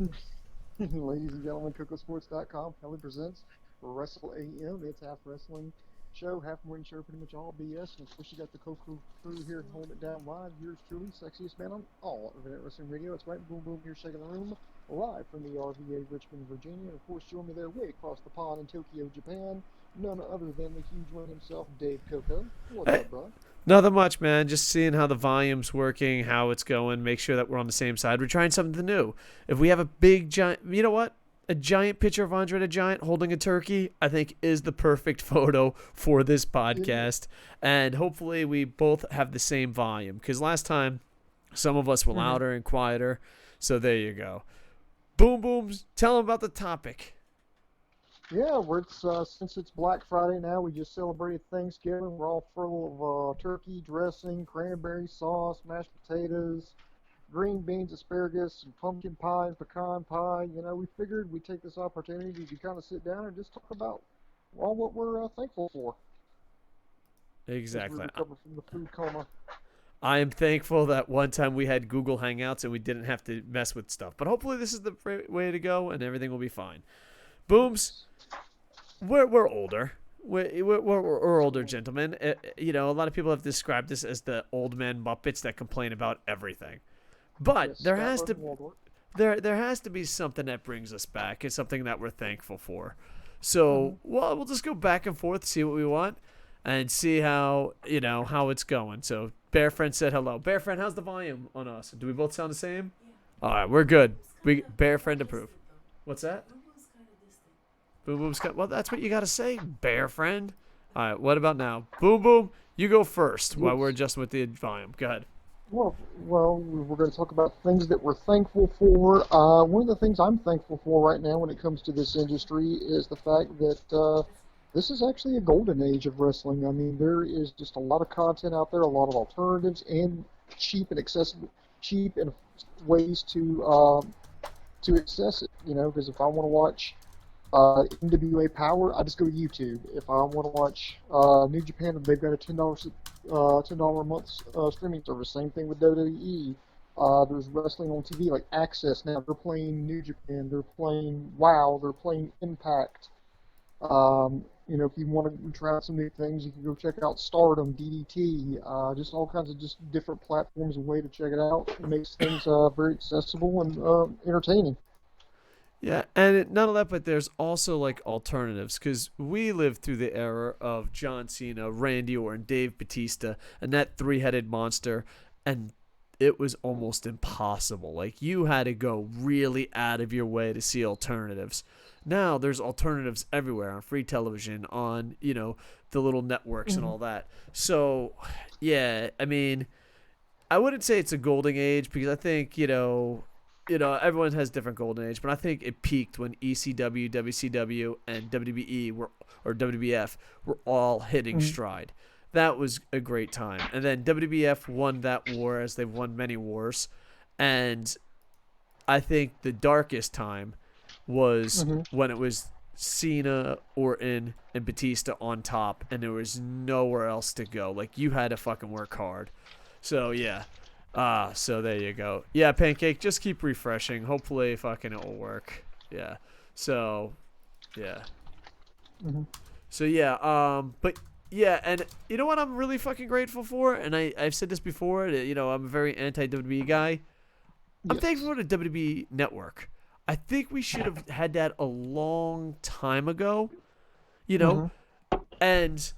Ladies and gentlemen, KocoSports.com proudly presents Wrestle AM. It's half wrestling show, half morning show, pretty much all BS. And of course, you got the Coco crew here holding it down live. Yours truly, sexiest man on all of Internet Wrestling Radio. It's right, Boom Boom here, shaking the room, live from the RVA, Richmond, Virginia. And of course, join me there way across the pond in Tokyo, Japan. None other than the huge one himself, Dave Coco. What's Hey, up, bud? nothing much, man. Just seeing how the volume's working, how it's going, make sure that we're on the same side. We're trying something new. If we have a big giant, you know what? A giant picture of Andre the Giant holding a turkey, I think is the perfect photo for this It is. podcast. And hopefully we both have the same volume. Because last time, some of us were Mm-hmm. louder and quieter. So there you go. Boom Booms, tell them about the topic. Yeah, since it's Black Friday now, we just celebrated Thanksgiving. We're all full of turkey dressing, cranberry sauce, mashed potatoes, green beans, asparagus, and pumpkin pie and pecan pie. We figured we'd take this opportunity to kind of sit down and just talk about all what we're thankful for as we Exactly. recover from the food coma. I am thankful that one time we had Google Hangouts and we didn't have to mess with stuff. But hopefully this is the way to go and everything will be fine. Booms, Yes. we're older. We're older gentlemen. A lot of people have described this as the old man Muppets that complain about everything. But Yes, Statler and Waldorf. there has to be something that brings us back. It's something that we're thankful for. Mm-hmm. So we'll just go back and forth, see what we want, and see how it's going. So Bear Friend said hello. Bear Friend, how's the volume on us? Do we both sound the same? All right, we're good. We Bear Friend approve. What's that? Boom Boom's got. Well, that's what you got to say, Bear Friend. All right, what about now? Boom Boom, you go first while we're Yes. adjusting with the volume. Go ahead. We're going to talk about things that we're thankful for. One of the things I'm thankful for right now when it comes to this industry is the fact that this is actually a golden age of wrestling. I mean, there is just a lot of content out there, a lot of alternatives, and cheap and accessible, cheap and ways to access it. Because if I want to watch NWA Power, I just go to YouTube. If I want to watch New Japan, they've got a $10 a month streaming service. Same thing with WWE. There's wrestling on TV like Access now. They're playing New Japan. They're playing WoW. They're playing Impact. If you want to try out some new things, you can go check out Stardom, DDT, just all kinds of just different platforms and way to check it out. It makes things very accessible and entertaining. Yeah, and not only that, but there's also like alternatives because we lived through the era of John Cena, Randy Orton, Dave Batista, and that three-headed monster, and it was almost impossible. Like you had to go really out of your way to see alternatives. Now there's alternatives everywhere on free television, on the little networks and Mhm. all that. So, yeah, I mean, I wouldn't say it's a golden age because I think everyone has different golden age, but I think it peaked when ECW, WCW, and WWE or WWF were all hitting Mhm. stride. That was a great time, and then WWF won that war as they've won many wars, and I think the darkest time was Mhm. when it was Cena, Orton, and Batista on top, and there was nowhere else to go. Like you had to fucking work hard. So yeah. So there you go. Yeah, Pancake, just keep refreshing. Hopefully fucking it will work. Yeah. So yeah. Mhm. So yeah, but yeah, and you know what I'm really fucking grateful for? And I've said this before, I'm a very anti WWE guy. I'm thankful Yes. for the WWE network. I think we should have had that a long time ago, you know, Mhm. and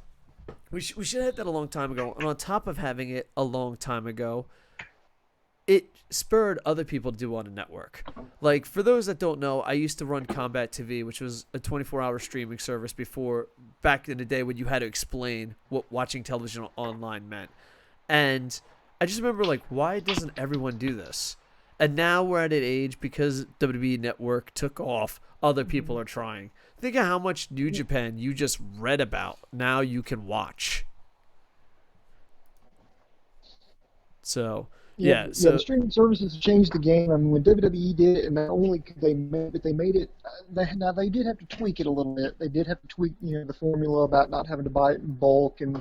we should have had that a long time ago. And on top of having it a long time ago, it spurred other people to do on a network. Like for those that don't know, I used to run Combat TV, which was a 24-hour streaming service before back in the day when you had to explain what watching television online meant. And I just remember like, why doesn't everyone do this? And now we're at an age because WWE Network took off. Other people are trying. Think of how much New Japan you just read about. Now you can watch. So Yeah, yeah. yeah, the So streaming services changed the game. I mean, when WWE did it, and not only could they make it, they made it. Now they did have to tweak it a little bit. They did have to tweak, the formula about not having to buy it in bulk, and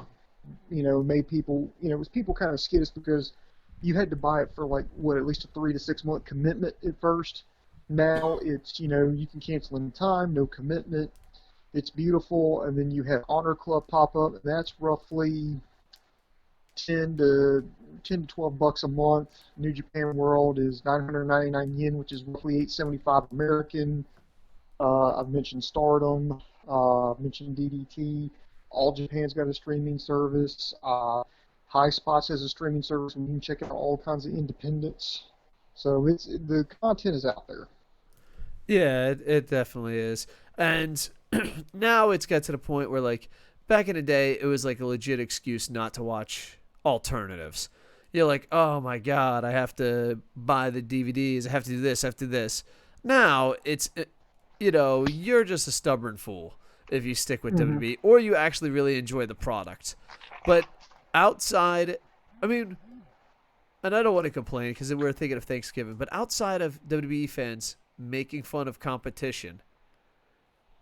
made people, it was people kind of skittish because you had to buy it for like what, at least a 3 to 6 month commitment at first. Now it's, you can cancel any time, no commitment. It's beautiful. And then you have Honor Club pop up, and that's roughly 10 to 12 bucks a month. New Japan World is 999 yen, which is roughly 875 American. I've mentioned Stardom. I've mentioned DDT. All Japan's got a streaming service. High Spots has a streaming service, and you can check out all kinds of independents. So the content is out there. Yeah, it definitely is. And now it's got to the point where, like, back in the day, it was like a legit excuse not to watch alternatives. You're like, oh my God, I have to buy the DVDs. I have to do this. I have to do this. Now you're just a stubborn fool if you stick with Hmm. WWE or you actually really enjoy the product. But outside, I mean, and I don't want to complain because we're thinking of Thanksgiving, but outside of WWE fans making fun of competition,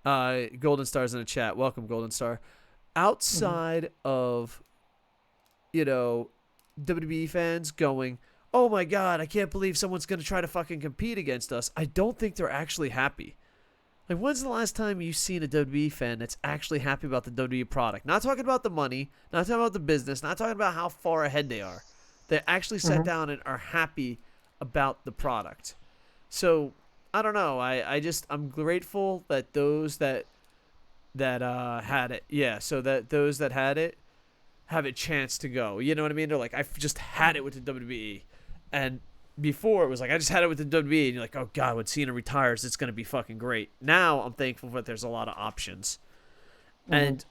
Golden Star's in the chat. Welcome, Golden Star. Hmm. Outside of, you know, WWE fans going, oh my God, I can't believe someone's going to try to fucking compete against us, I don't think they're actually happy. Like, when's the last time you've seen a WWE fan that's actually happy about the WWE product? Not talking about the money, not talking about the business, not talking about how far ahead they are. They actually sat Hmm. down and are happy about the product. So I don't know. I'm grateful that those that had it, yeah. So that those that had it have a chance to go. You know what I mean? They're like, I've just had it with the WWE, and before it was like I just had it with the WWE, and you're like, oh God, when Cena retires, it's gonna be fucking great. Now I'm thankful that there's a lot of options. Hmm. And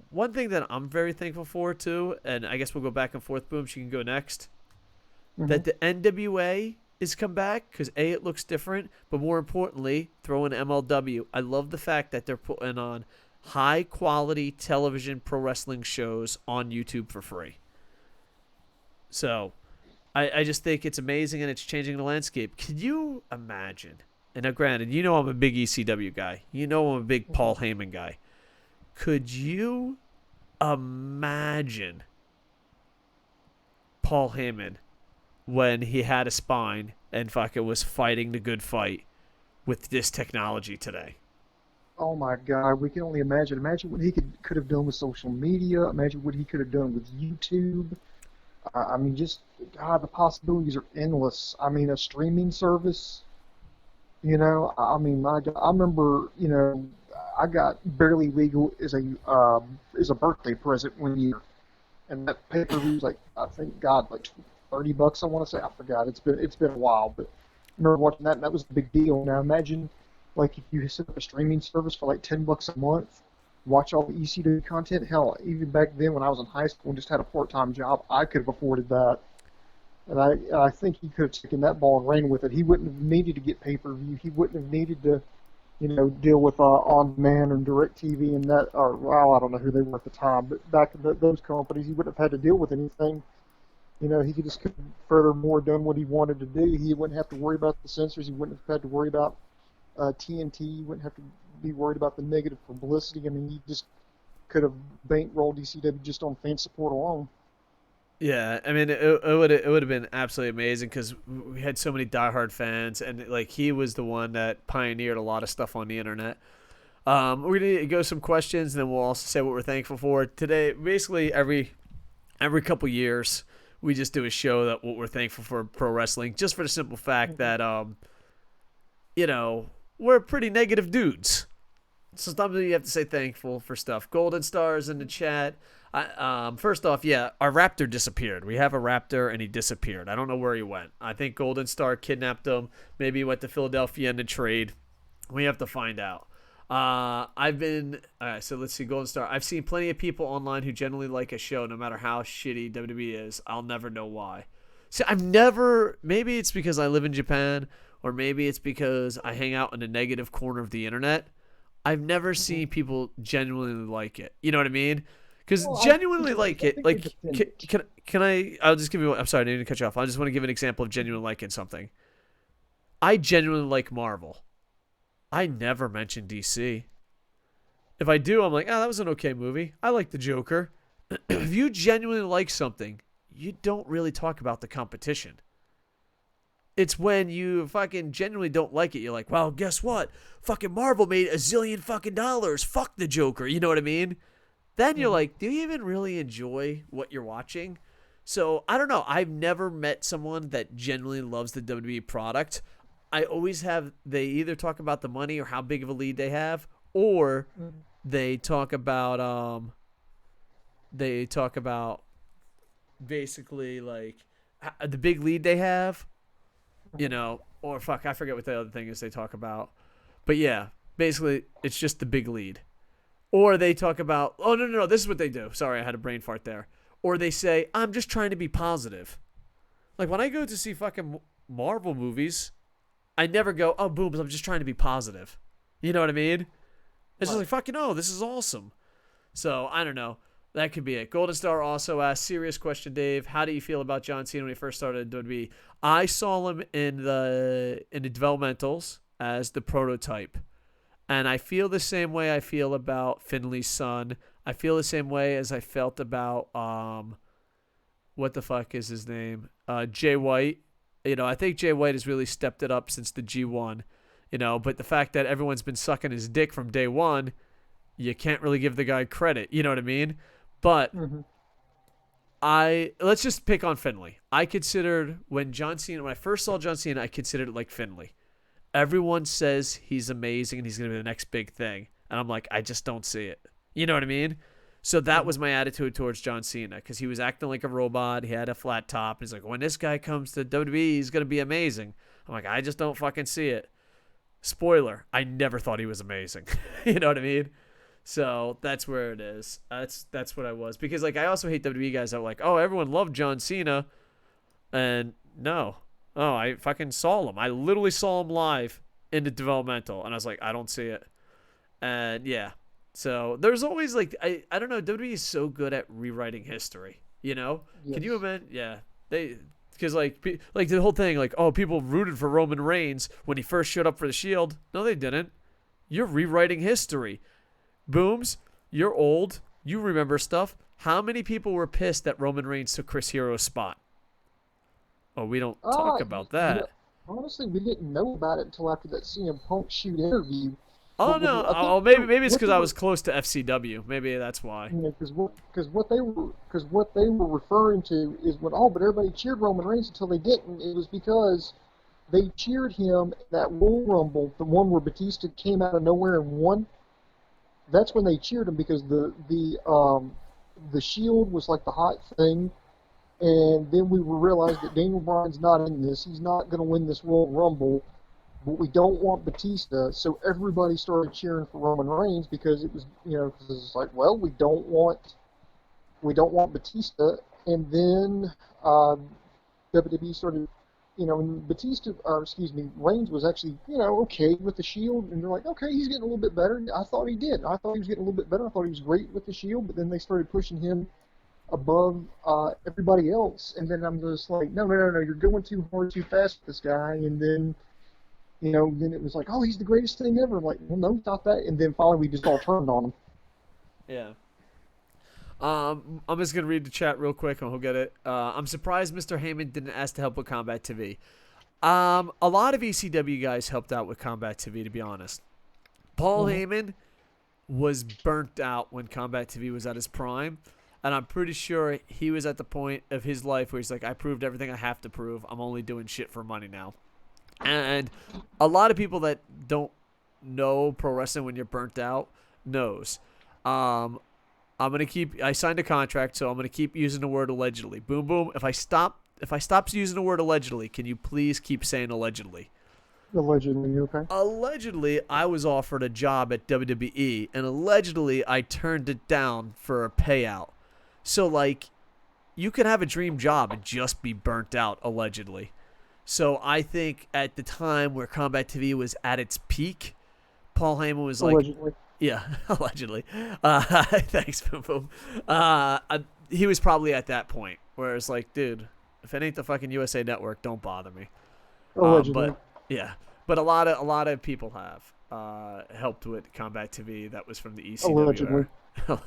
one thing that I'm very thankful for too, and I guess we'll go back and forth. Boom, she can go next. Hmm. That the NWA is come back because it looks different, but more importantly, throw in MLW. I love the fact that they're putting on high quality television pro wrestling shows on YouTube for free. So I just think it's amazing and it's changing the landscape. Can you imagine? And now, granted, I'm a big ECW guy. I'm a big Hmm. Paul Heyman guy. Could you imagine Paul Heyman when he had a spine and fucking was fighting the good fight with this technology today? Oh my God, we can only imagine. Imagine what he could have done with social media. Imagine what he could have done with YouTube. I mean, just God, the possibilities are endless. I mean, a streaming service. I mean, my God, I remember, I got barely legal as a birthday present one year, and that pay per view was like I think God like $30. I want to say I forgot. It's been a while, but I remember watching that, and that was a big deal. Now imagine like if you set up a streaming service for like $10 a month, watch all the ECW content. Hell, even back then when I was in high school and just had a part-time job, I could have afforded that. And I think he could have taken that ball and ran with it. He wouldn't have needed to get pay-per-view. He wouldn't have needed to, deal with on-demand and DirecTV and that. Or well, I don't know who they were at the time, but back in those companies, he wouldn't have had to deal with anything. He could just furthermore done what he wanted to do. He wouldn't have to worry about the censors. He wouldn't have had to worry about TNT. He wouldn't have to be worried about the negative publicity. I mean, he just could have bankrolled ECW just on fan support alone. Yeah, I mean, it would have been absolutely amazing because we had so many diehard fans, and like he was the one that pioneered a lot of stuff on the internet. We're gonna go some questions, and then we'll also say what we're thankful for today. Basically, every couple years, we just do a show that what we're thankful for pro wrestling, just for the simple fact Mm-hmm. that you know, we're pretty negative dudes. So sometimes you have to say thankful for stuff. Golden stars in the chat. First off, yeah, our raptor disappeared. We have a raptor and he disappeared. I don't know where he went. I think Golden Star kidnapped him. Maybe he went to Philadelphia in the trade. We have to find out. I've been so let's see, Golden Star. I've seen plenty of people online who generally like a show, no matter how shitty WWE is. I'll never know why. See, I've never. Maybe it's because I live in Japan, or maybe it's because I hang out in the negative corner of the internet. I've never Mm-hmm. seen people genuinely like it. You know what I mean? Because Well, genuinely like I it, think they like defend can, it. can I? I'll just give you. I'm sorry, I didn't cut you off. I just want to give an example of genuine liking something. I genuinely like Marvel. I never mention DC. If I do, I'm like, oh, that was an okay movie. I like the Joker. If you genuinely like something, you don't really talk about the competition. It's when you fucking genuinely don't like it. You're like, well, guess what? Fucking Marvel made a zillion fucking dollars. Fuck the Joker. You know what I mean? Then you're Hmm. like, do you even really enjoy what you're watching? So I don't know. I've never met someone that genuinely loves the WWE product. I always have, they either talk about the money or how big of a lead they have, or Hmm. they talk about they talk about basically like the big lead they have, or fuck, I forget what the other thing is they talk about. But yeah, basically it's just the big lead. Or they talk about, oh, no, no, no, this is what they do. Sorry, I had a brain fart there. Or they say, I'm just trying to be positive. Like when I go to see fucking Marvel movies, I never go, oh, booms, I'm just trying to be positive. You know what I mean? It's just Right. like, fucking, oh, this is awesome. So I don't know. That could be it. Golden Star also asked, serious question, Dave. How do you feel about John Cena when he first started in WWE? I saw him in the developmentals as the prototype. And I feel the same way I feel about Finley's son. I feel the same way as I felt about what the fuck is his name? Jay White. I think Jay White has really stepped it up since the G1. But the fact that everyone's been sucking his dick from day one, you can't really give the guy credit. You know what I mean? But Hmm. let's just pick on Finley. I considered when I first saw John Cena, I considered it like Finley. Everyone says he's amazing and he's going to be the next big thing. And I'm like, I just don't see it. You know what I mean? So that Hmm. was my attitude towards John Cena because he was acting like a robot. He had a flat top. He's like, when this guy comes to WWE, he's going to be amazing. I'm like, I just don't fucking see it. Spoiler, I never thought he was amazing. You know what I mean? So that's where it is. That's what I was. Because like I also hate WWE guys that are like, oh, everyone loved John Cena. And no. Oh, I fucking saw him. I literally saw him live in the developmental. And I was like, I don't see it. And yeah. So there's always like I don't know, WWE is so good at rewriting history. Can you Yes. imagine? Yeah. They because like the whole thing, like, oh, people rooted for Roman Reigns when he first showed up for the Shield. No, they didn't. You're rewriting history. Booms, you're old. You remember stuff. How many people were pissed that Roman Reigns took Chris Hero's spot? Oh, we don't talk You, about you know, that. honestly, we didn't know about it until after that CM Punk shoot interview. Oh But no. I think Oh, maybe it's what because they I were, was close to FCW. Maybe that's why. because what they were referring to is when but everybody cheered Roman Reigns until they didn't. It was because they cheered him in that Royal Rumble, the one where Batista came out of nowhere and won. That's when they cheered him because the Shield was like the hot thing, and then we realized that Daniel Bryan's not in this. He's not going to win this Royal Rumble, but we don't want Batista. So everybody started cheering for Roman Reigns because it was, because it's like, well, we don't want Batista, and then WWE started, and Batista, or excuse me, Reigns was actually, okay with the Shield, and they're like, okay, he's getting a little bit better. I thought he did. I thought he was getting a little bit better. I thought he was great with the Shield, but then they started pushing him above everybody else, and then I'm just like, no, no, no, no, you're going too hard, too fast with this guy, and then. Then it was like, oh, he's the greatest thing ever. I'm like, well, no, not that. And then finally, we just all turned on him. Yeah. I'm just gonna read the chat real quick and we'll get it. I'm surprised Mr. Heyman didn't ask to help with Combat TV. A lot of ECW guys helped out with Combat TV, to be honest. Paul Hmm. Heyman was burnt out when Combat TV was at his prime, and I'm pretty sure he was at the point of his life where he's like, I proved everything I have to prove. I'm only doing shit for money now. And a lot of people that don't know pro wrestling when you're burnt out knows. Um, I signed a contract, so I'm gonna keep using the word allegedly. Boom boom. If I stop using the word allegedly, can you please keep saying allegedly? Allegedly, okay. Allegedly, I was offered a job at WWE, and allegedly, I turned it down for a payout. So like, you can have a dream job and just be burnt out allegedly. So I think at the time where Combat TV was at its peak, Paul Heyman was like, Allegedly. yeah, allegedly. Thanks, Boom Boom. He was probably at that point where it's like, dude, if it ain't the fucking USA Network, don't bother me. Allegedly. But yeah, but a lot of people have helped with Combat TV. That was from the ECW Allegedly. era.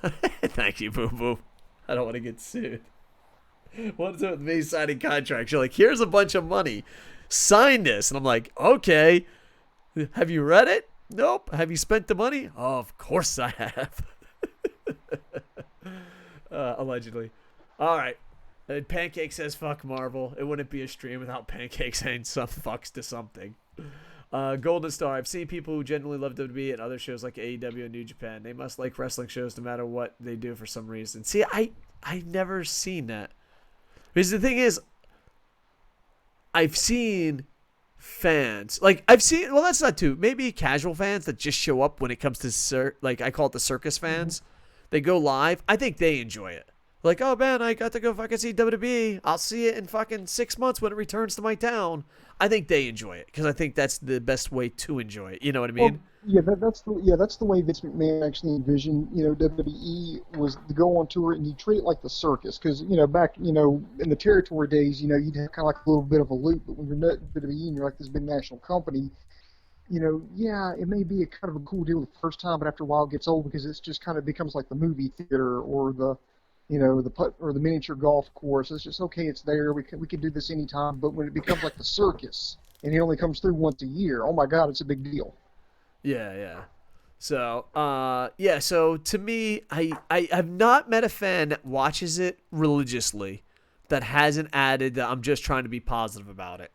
Thank you, Boom Boom. I don't want to get sued. What's up with me signing contracts? You're like, here's a bunch of money. sign this. And I'm like, okay. Have you read it? Nope. Have you spent the money? Oh, of course I have. Allegedly. All right. And Pancake says, fuck Marvel. It wouldn't be a stream without Pancake saying some fucks to something. Golden Star. I've seen people who genuinely love WWE and other shows like AEW and New Japan. They must like wrestling shows no matter what they do for some reason. See, I've never seen that. Because the thing is, I've seen fans. Like, I've seen, well, that's not too. Maybe casual fans that just show up when it comes to, like, I call it the circus fans. Mm-hmm. They go live. I think they enjoy it. Like, oh, man, I got to go fucking see WWE. I'll see it in fucking 6 months when it returns to my town. I think they enjoy it because I think that's the best way to enjoy it. You know what I mean? Well, that's the way Vince McMahon actually envisioned, WWE was to go on tour and you treat it like the circus because, back, in the territory days, you'd have kind of like a little bit of a loop, but when you're not WWE and you're like this big national company, it may be a kind of a cool deal the first time, but after a while it gets old because it's just kind of becomes like the movie theater or the the putt or the miniature golf course. It's just okay. It's there. We can do this anytime. But when it becomes like the circus and it only comes through once a year, oh my God, it's a big deal. Yeah. So, So to me, I have not met a fan that watches it religiously that hasn't added that I'm just trying to be positive about it.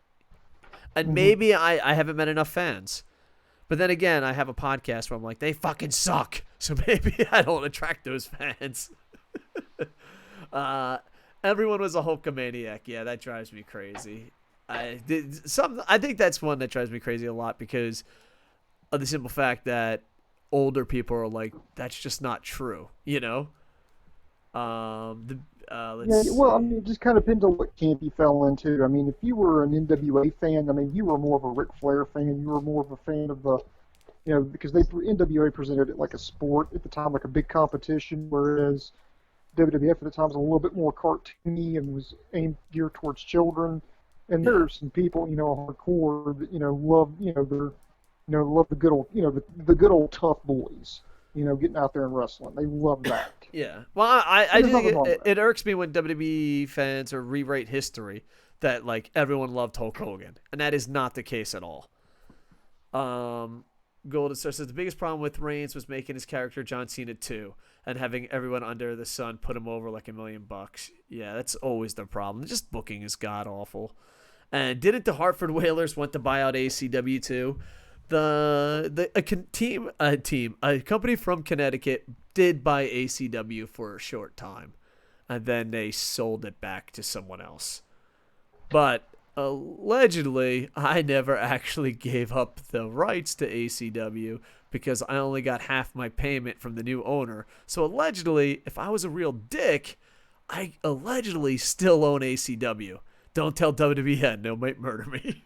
And maybe I haven't met enough fans. But then again, I have a podcast where I'm like, they fucking suck. So maybe I don't attract those fans. Everyone was a Hulkamaniac. Yeah, that drives me crazy. I think that's one that drives me crazy a lot because of the simple fact that older people are like, that's just not true. It just kind of depends on what camp you fell into. I mean, if you were an NWA fan, I mean, you were more of a Ric Flair fan. You were more of a fan of the, because NWA presented it like a sport at the time, like a big competition, whereas WWF at the time was a little bit more cartoony and was geared towards children. And there are some people, hardcore that, love, love the good old, the good old tough boys, getting out there and wrestling. They love that. Yeah. Well, I think it irks me when WWE fans or rewrite history that, like, everyone loved Hulk Hogan. And that is not the case at all. Golden Star says the biggest problem with Reigns was making his character John Cena too, and having everyone under the sun put him over like $1 million. Yeah, that's always the problem. Just booking is god awful. And didn't the Hartford Whalers want to buy out ACW too? A company from Connecticut did buy ACW for a short time, and then they sold it back to someone else. But allegedly, I never actually gave up the rights to ACW because I only got half my payment from the new owner. So allegedly, if I was a real dick, I allegedly still own ACW. Don't tell WWE that, they might murder me.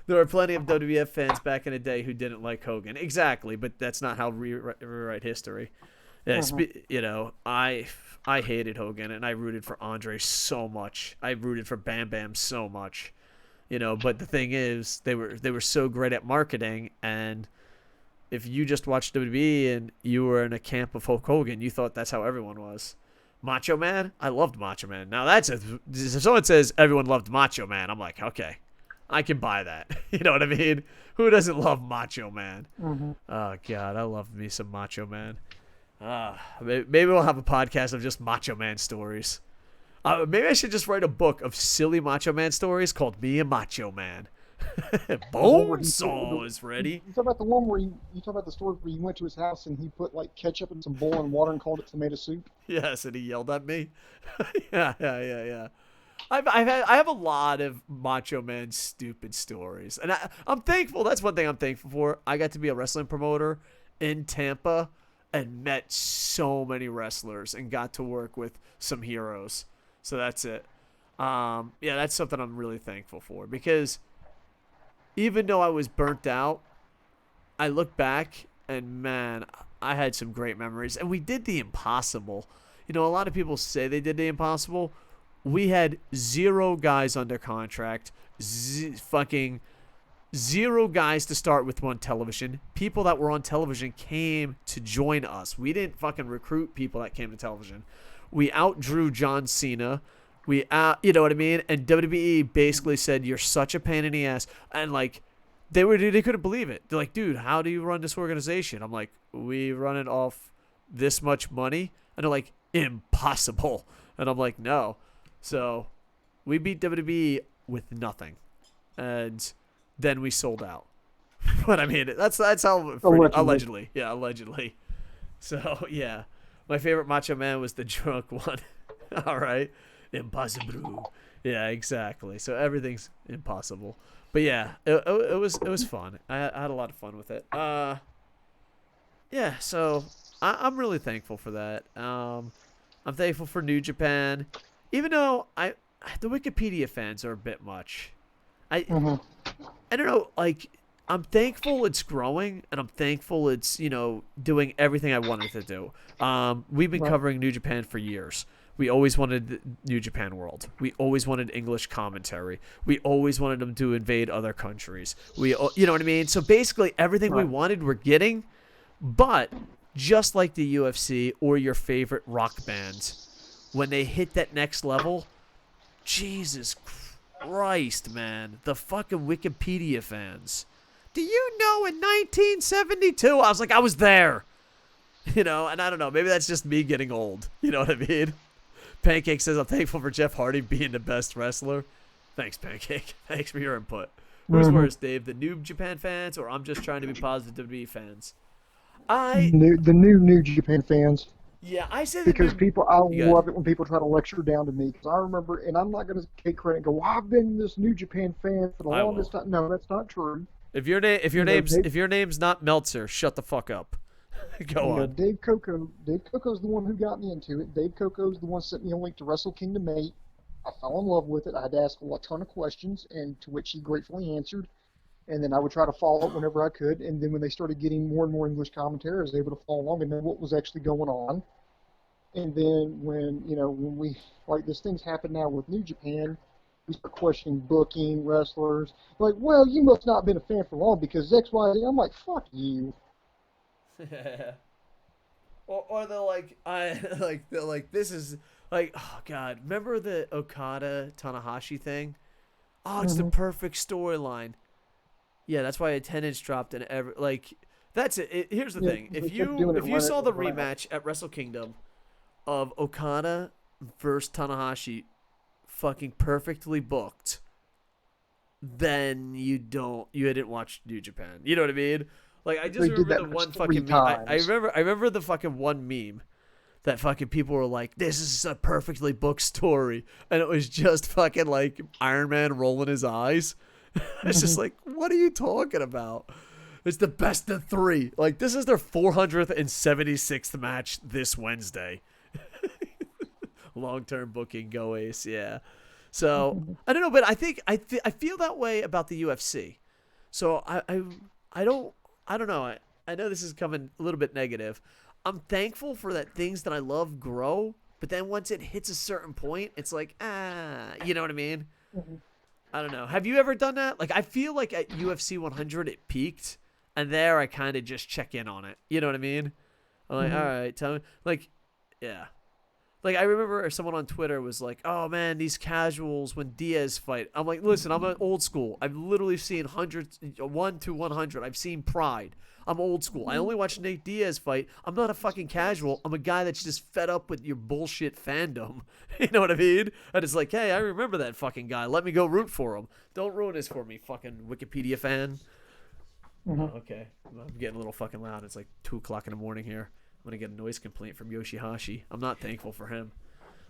There were plenty of WWF fans back in the day who didn't like Hogan. Exactly, but that's not how we rewrite history. Yeah, I hated Hogan, and I rooted for Andre so much. I rooted for Bam Bam so much. But the thing is, they were so great at marketing, and if you just watched WWE and you were in a camp of Hulk Hogan, you thought that's how everyone was. Macho Man? I loved Macho Man. Now if someone says everyone loved Macho Man, I'm like, okay, I can buy that. You know what I mean? Who doesn't love Macho Man? Mm-hmm. Oh, God, I love me some Macho Man. Maybe we'll have a podcast of just Macho Man stories. Maybe I should just write a book of silly Macho Man stories called Me and Macho Man. Bonesaw is ready. You talk about the one where you talk about the story where you went to his house and he put like ketchup in some boiling water and called it tomato soup. Yes, and he yelled at me. Yeah. I have a lot of Macho Man stupid stories, and I'm thankful. That's one thing I'm thankful for. I got to be a wrestling promoter in Tampa and met so many wrestlers and got to work with some heroes. So that's it. That's something I'm really thankful for because even though I was burnt out, I look back and man, I had some great memories. And we did the impossible. A lot of people say they did the impossible. We had 0 guys under contract, fucking 0 guys to start with on television. People that were on television came to join us. We didn't fucking recruit people that came to television. We outdrew John Cena. You know what I mean? And WWE basically said you're such a pain in the ass, and like they couldn't believe it. They're like, dude, how do you run this organization? I'm like, we run it off this much money, and they're like, impossible. And I'm like, no. So we beat WWE with nothing, and then we sold out. But I mean, that's how Allegedly. allegedly, yeah, allegedly. So yeah, my favorite Macho Man was the drunk one. All right, impossible. Yeah, exactly. So everything's impossible. But yeah, it was fun. I had a lot of fun with it. Yeah. So I'm really thankful for that. I'm thankful for New Japan, even though the Wikipedia fans are a bit much. I Hmm. I don't know. Like, I'm thankful it's growing, and I'm thankful it's doing everything I wanted to do. We've been Right. covering New Japan for years. We always wanted the New Japan World. We always wanted English commentary. We always wanted them to invade other countries. You know what I mean? So basically, everything we Right. wanted, we're getting. But just like the UFC or your favorite rock band, when they hit that next level, Jesus Christ, man. The fucking Wikipedia fans. Do you know in 1972? I was like, I was there. And I don't know. Maybe that's just me getting old. You know what I mean? Pancake says, I'm thankful for Jeff Hardy being the best wrestler. Thanks, Pancake. Thanks for your input. Who's Hmm. worse, Dave? The New Japan fans, or I'm just trying to be positive WWE fans? I, The new Japan fans. yeah, I say the Because new. people, I You good. love it when people try to lecture down to me. Because I remember, and I'm not going to take credit and go, well, I've been this New Japan fan for the I longest will. time. No, that's not true. If your name, if your You know, name's, Dave, if your name's not Meltzer, shut the fuck up. Go you know, on. Dave Coco's the one who got me into it. Dave Coco's the one sent me a link to Wrestle Kingdom 8. I fell in love with it. I had to ask a ton of questions, and to which he gratefully answered. And then I would try to follow up whenever I could. And then when they started getting more and more English commentary, I was able to follow along and know what was actually going on. And then when we like this thing's happened now with New Japan, we start questioning booking wrestlers. Like, well, you must not have been a fan for long because X, Y, Z. I'm like, fuck you. Or they're like, this is like, oh god, remember the Okada Tanahashi thing? Oh, it's the Hmm. perfect storyline. Yeah, that's why attendance dropped and that's it. Here's the Yeah, thing: 'cause they if kept you doing it if you right saw after the the draft. rematch at Wrestle Kingdom of Okada versus Tanahashi, fucking perfectly booked, then you didn't watch New Japan. You know what I mean? Like, I just They did remember that the match one three fucking meme. times. I remember the fucking one meme that fucking people were like, this is a perfectly booked story. And it was just fucking like Iron Man rolling his eyes. It's just Hmm. like, what are you talking about? It's the best of three. Like, this is their 476th match this Wednesday. Long term booking, go Ace, yeah. So, I don't know, but I feel that way about the UFC. So I don't I don't know. I know this is coming a little bit negative. I'm thankful for that things that I love grow, but then once it hits a certain point, it's like you know what I mean? I don't know. Have you ever done that? Like, I feel like at UFC 100 it peaked, and there I kind of just check in on it. You know what I mean? I'm like, all Hmm. right, tell me. Like, yeah. Like, I remember someone on Twitter was like, "Oh man, these casuals when Diaz fight." I'm like, "Listen, I'm an old school. I've literally seen hundreds, 1 to 100. I've seen Pride. I'm old school. I only watch Nate Diaz fight. I'm not a fucking casual. I'm a guy that's just fed up with your bullshit fandom. You know what I mean? And it's like, hey, I remember that fucking guy. Let me go root for him. Don't ruin this for me, fucking Wikipedia fan." Hmm. Oh, okay. I'm getting a little fucking loud. It's like 2 o'clock in the morning here. I'm gonna get a noise complaint from Yoshihashi. I'm not thankful for him.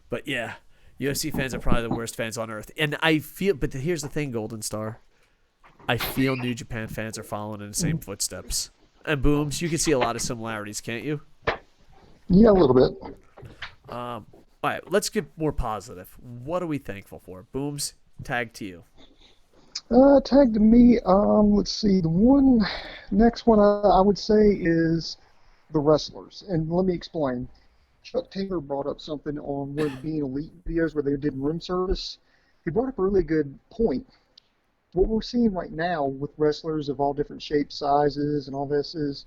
But yeah, UFC fans are probably the worst fans on earth. And I feel, but here's the thing, Golden Star. I feel New Japan fans are following in the same footsteps. And Booms, you can see a lot of similarities, can't you? Yeah, a little bit. All right, let's get more positive. What are we thankful for? Booms, tag to you. Tag to me. Let's see. The next one I would say is the wrestlers, and let me explain. Chuck Taylor brought up something on one of the Being Elite videos where they did room service. He brought up a really good point. What we're seeing right now with wrestlers of all different shapes, sizes, and all this is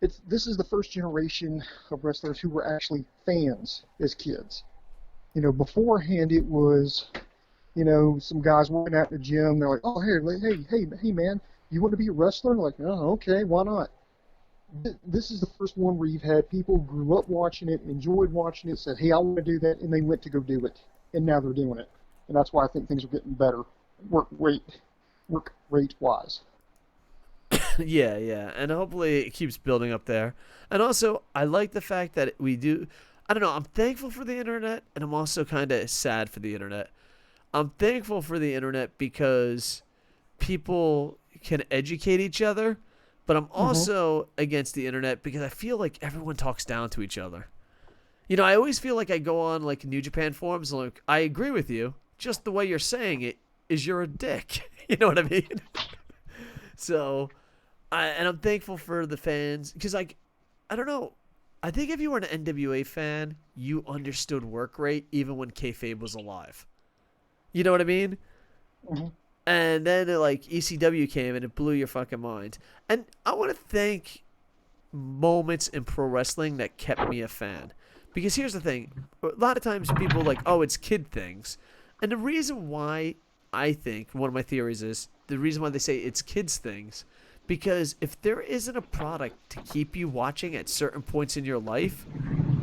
this is the first generation of wrestlers who were actually fans as kids. Beforehand it was, some guys working out in the gym. They're like, oh, hey, man, you want to be a wrestler? Like, oh, okay, why not? This is the first one where you've had people who grew up watching it, enjoyed watching it, said, hey, I want to do that, and they went to go do it, and now they're doing it. And that's why I think things are getting better, work rate wise. Yeah, yeah, and hopefully it keeps building up there. And also, I like the fact that we do. I don't know. I'm thankful for the internet, and I'm also kind of sad for the internet. I'm thankful for the internet because people can educate each other, but I'm Hmm. also against the internet because I feel like everyone talks down to each other. I always feel like I go on like New Japan forums, like I agree with you, just the way you're saying it is you're a dick. You know what I mean? So, I'm thankful for the fans because like I don't know. I think if you were an NWA fan, you understood work rate even when kayfabe was alive. You know what I mean? Hmm. And then like ECW came and it blew your fucking mind. And I want to thank moments in pro wrestling that kept me a fan. Because here's the thing, a lot of times people are like, oh, it's kid things. And the reason why I think, one of my theories is, the reason why they say it's kids things, because if there isn't a product to keep you watching at certain points in your life,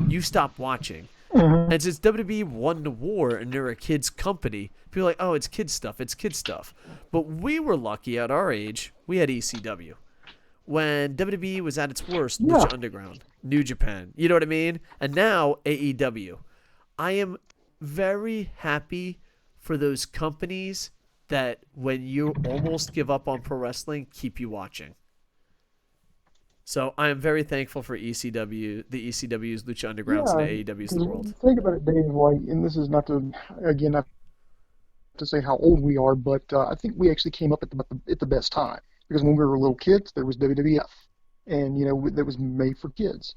you stop watching. Hmm. And since WWE won the war and they're a kids company, people are like, oh, it's kid stuff, it's kid stuff. But we were lucky at our age, we had ECW. When WWE was at its worst, Yeah. Lucha Underground, New Japan, you know what I mean? And now AEW. I am very happy for those companies that when you almost give up on pro wrestling, keep you watching. So I am very thankful for ECW, the ECW's, Lucha Undergrounds, and Yeah, the AEW's of because the when you world. think about it, Dave, like, and this is not to, again, not to say how old we are, but I think we actually came up at the best time. Because when we were little kids, there was WWF, and, that was made for kids.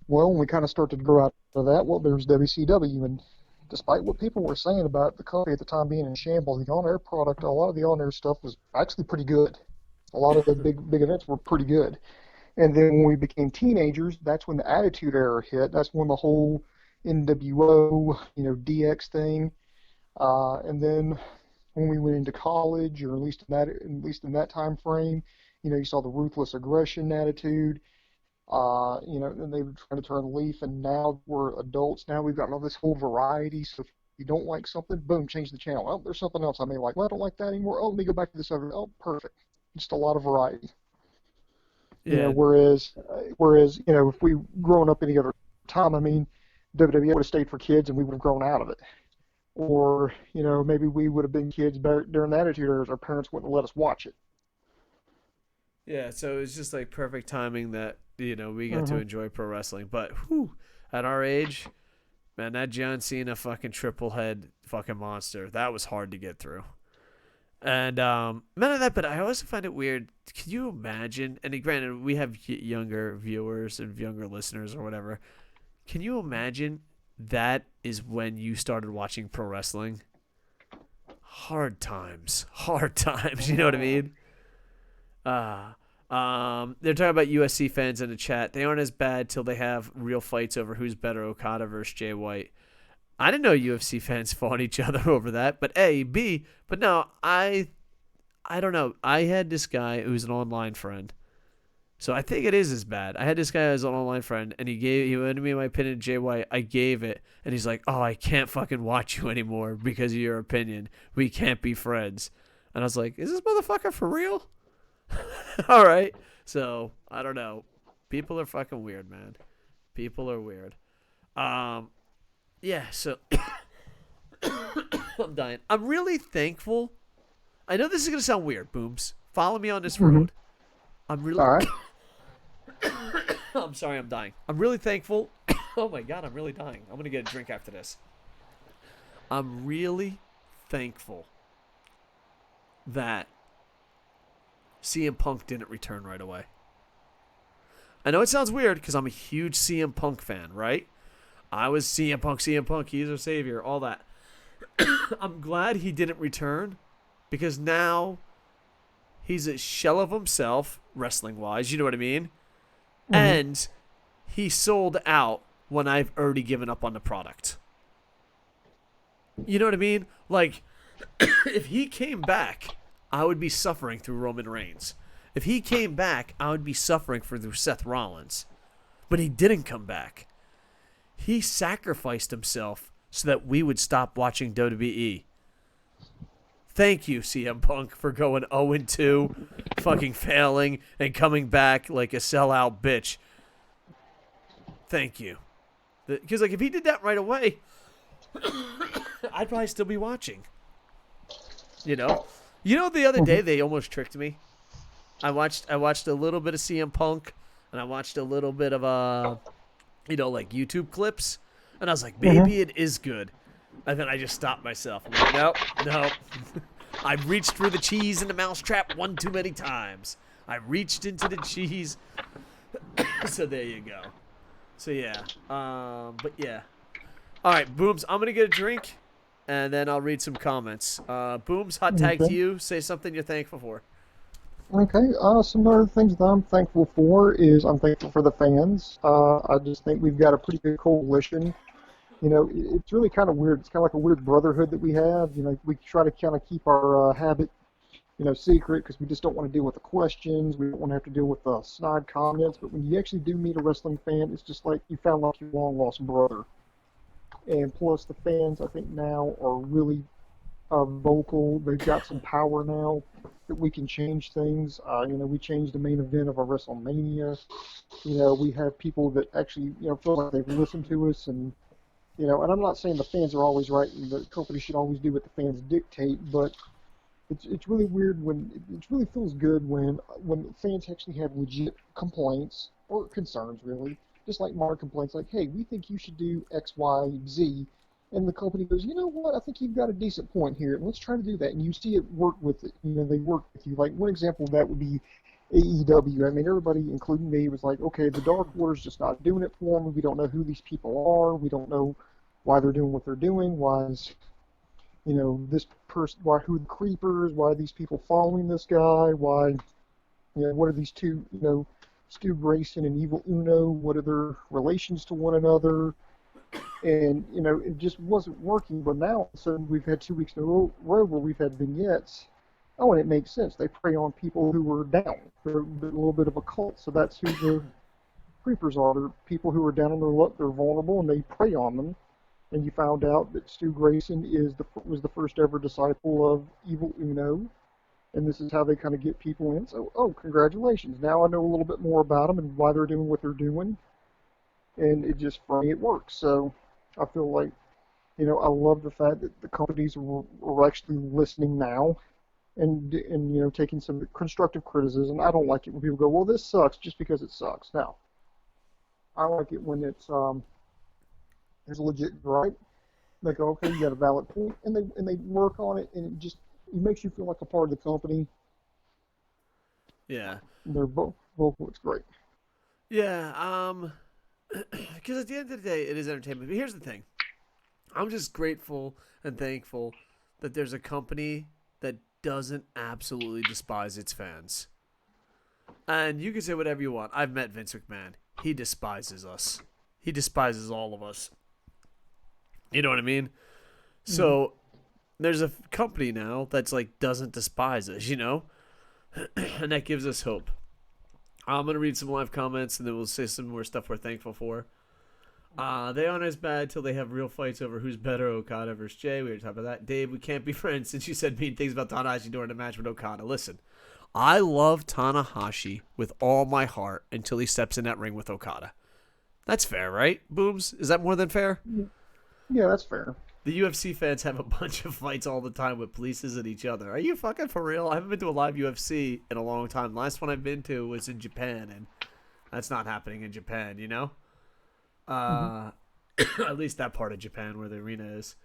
Well, when we kind of started to grow out of that, well, there's WCW, and despite what people were saying about the company at the time being in shambles, the on-air product, a lot of the on-air stuff was actually pretty good. A lot of the big events were pretty good. And then when we became teenagers, that's when the Attitude Era hit. That's when the whole NWO, DX thing. And then when we went into college, or at least in that time frame, you saw the ruthless aggression attitude. And they were trying to turn a leaf, and now we're adults. Now we've got all this whole variety. So if you don't like something, boom, change the channel. Oh, there's something else I may like. Well, I don't like that anymore. Oh, let me go back to this other. Oh, perfect. Just a lot of variety. Yeah, Whereas if we grown up any other time, I mean, WWE would have stayed for kids, and we would have grown out of it. Or maybe we would have been kids during the Attitude Era. Our parents wouldn't let us watch it. yeah. So it's just like perfect timing that we get to Hmm. enjoy pro wrestling. But whew, at our age, man, that John Cena fucking triple head fucking monster, that was hard to get through. And none of that, but I also find it weird. Can you imagine? And granted, we have younger viewers and younger listeners or whatever. Can you imagine that is when you started watching pro wrestling? Hard times, hard times. You know what I mean? They're talking about USC fans in the chat. They aren't as bad till they have real fights over who's better, Okada versus Jay White. I didn't know UFC fans fought each other over that, but A, B, but no, I don't know. I had this guy who's an online friend. So I think it is as bad. I had this guy as an online friend, and he wanted me my opinion of Jay White. I gave it, and he's like, "Oh, I can't fucking watch you anymore because of your opinion. We can't be friends." And I was like, "Is this motherfucker for real?" All right. So I don't know. People are fucking weird, man. People are weird. Um, yeah. So I'm dying. I'm really thankful. I know this is gonna sound weird, Booms. Follow me on this Hmm. road. I'm really. All right. I'm sorry, I'm dying. I'm really thankful. Oh my god, I'm really dying. I'm gonna get a drink after this. I'm really thankful that CM Punk didn't return right away. I know it sounds weird because I'm a huge CM Punk fan, right? I was CM Punk, he's our savior, all that. I'm glad he didn't return because now he's a shell of himself, wrestling wise, you know what I mean? Hmm. And he sold out when I've already given up on the product. You know what I mean? Like, if he came back, I would be suffering through Roman Reigns. If he came back, I would be suffering through Seth Rollins. But he didn't come back. He sacrificed himself so that we would stop watching WWE. Thank you, CM Punk, for going 0-2, fucking failing, and coming back like a sellout bitch. Thank you. Because, like, if he did that right away, I'd probably still be watching. You know? You know, the other day they almost tricked me. I watched a little bit of CM Punk, and I watched a little bit of like YouTube clips, and I was like, maybe it is good. And then I just stopped myself. I'm like, nope. I've reached through the cheese in the mousetrap one too many times. I reached into the cheese. So there you go. So yeah. But yeah. All right, Booms, I'm going to get a drink, and then I'll read some comments. Booms, hot tag to Okay. you. Say something you're thankful for. Okay. Some other things that I'm thankful for is I'm thankful for the fans. I just think we've got a pretty good coalition. It's really kind of weird. It's kind of like a weird brotherhood that we have. We try to kind of keep our habit, secret because we just don't want to deal with the questions. We don't want to have to deal with the snide comments. But when you actually do meet a wrestling fan, it's just like you found like your long lost brother. And plus, the fans I think now are really vocal. They've got some power now that we can change things. We changed the main event of our WrestleMania. We have people that actually, feel like they've listened to us and I'm not saying the fans are always right and the company should always do what the fans dictate, but it's really weird when it really feels good when fans actually have legit complaints or concerns really, just like Mark complaints like, hey, we think you should do X, Y, Z, and the company goes, you know what, I think you've got a decent point here, and let's try to do that, and you see it work with it, they work with you. Like one example of that would be AEW. I mean, everybody, including me, was like, okay, the Dark Order's just not doing it for me. We don't know who these people are. We don't know why they're doing what they're doing. Why is, this person, why, who the creepers, why are these people following this guy? Why, what are these two, Stu Grayson and Evil Uno? What are their relations to one another? And, it just wasn't working. But now, all of a sudden, we've had 2 weeks in a row where we've had vignettes. Oh, and it makes sense. They prey on people who are down. They're a little bit of a cult, so that's who the creepers are. They're people who are down on their luck. They're vulnerable, and they prey on them. And you found out that Stu Grayson was the first ever disciple of Evil Uno, and this is how they kind of get people in. So, oh, congratulations! Now I know a little bit more about them and why they're doing what they're doing, and for me, it works. So, I feel like, I love the fact that the companies are actually listening now and taking some constructive criticism. I don't like it when people go, well, this sucks just because it sucks. Now, I like it when there's a legit gripe. They go, okay, you got a valid point, and they work on it, and it makes you feel like a part of the company. Yeah. And they're both vocal. It's great. Yeah. Because at the end of the day, it is entertainment. But here's the thing. I'm just grateful and thankful that there's a company that doesn't absolutely despise its fans. And you can say whatever you want. I've met Vince McMahon. He despises us. He despises all of us. You know what I mean? Mm-hmm. So there's a company now that's like doesn't despise us, and that gives us hope. I'm gonna read some live comments and then we'll say some more stuff we're thankful for. They aren't as bad till they have real fights over who's better, Okada versus Jay. We were talking about that. Dave, we can't be friends since you said mean things about Tanahashi during the match with Okada. Listen, I love Tanahashi with all my heart until he steps in that ring with Okada. That's fair, right? Booms? Is that more than fair? Yeah, that's fair. The UFC fans have a bunch of fights all the time with polices and each other. Are you fucking for real? I haven't been to a live UFC in a long time. Last one I've been to was in Japan, and that's not happening in Japan, Mm-hmm. Uh, at least that part of Japan where the arena is.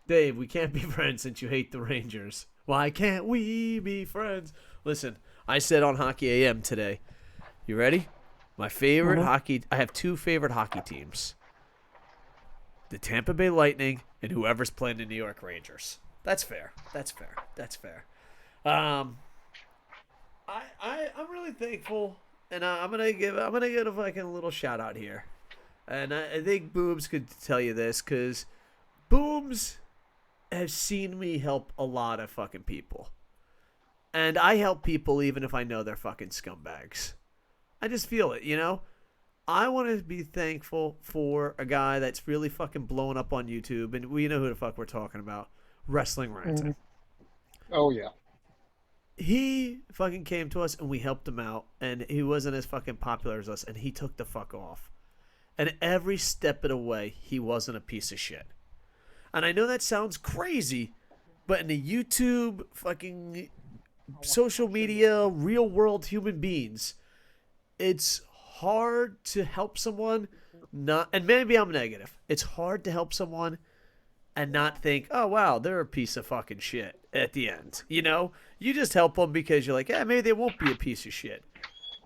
Dave, we can't be friends since you hate the Rangers. Why can't we be friends? Listen, I said on Hockey AM today. You ready? My favorite Mm-hmm. hockey. I have two favorite hockey teams: the Tampa Bay Lightning and whoever's playing the New York Rangers. That's fair. That's fair. That's fair. Um, I'm really thankful, and I'm gonna give a fucking little shout out here, and I think Booms could tell you this because Booms have seen me help a lot of fucking people. And I help people even if I know they're fucking scumbags. I just feel it, you know? I want to be thankful for a guy that's really fucking blowing up on YouTube, and we know who the fuck we're talking about. Wrestling Hmm. Ranting. Oh yeah. He fucking came to us and we helped him out, and he wasn't as fucking popular as us, and he took the fuck off. And every step of the way, he wasn't a piece of shit. And I know that sounds crazy, but in the YouTube, fucking social media, real world human beings, it's hard to help someone not, and maybe I'm negative. It's hard to help someone and not think, oh wow, they're a piece of fucking shit at the end. You know, you just help them because you're like, yeah, maybe they won't be a piece of shit.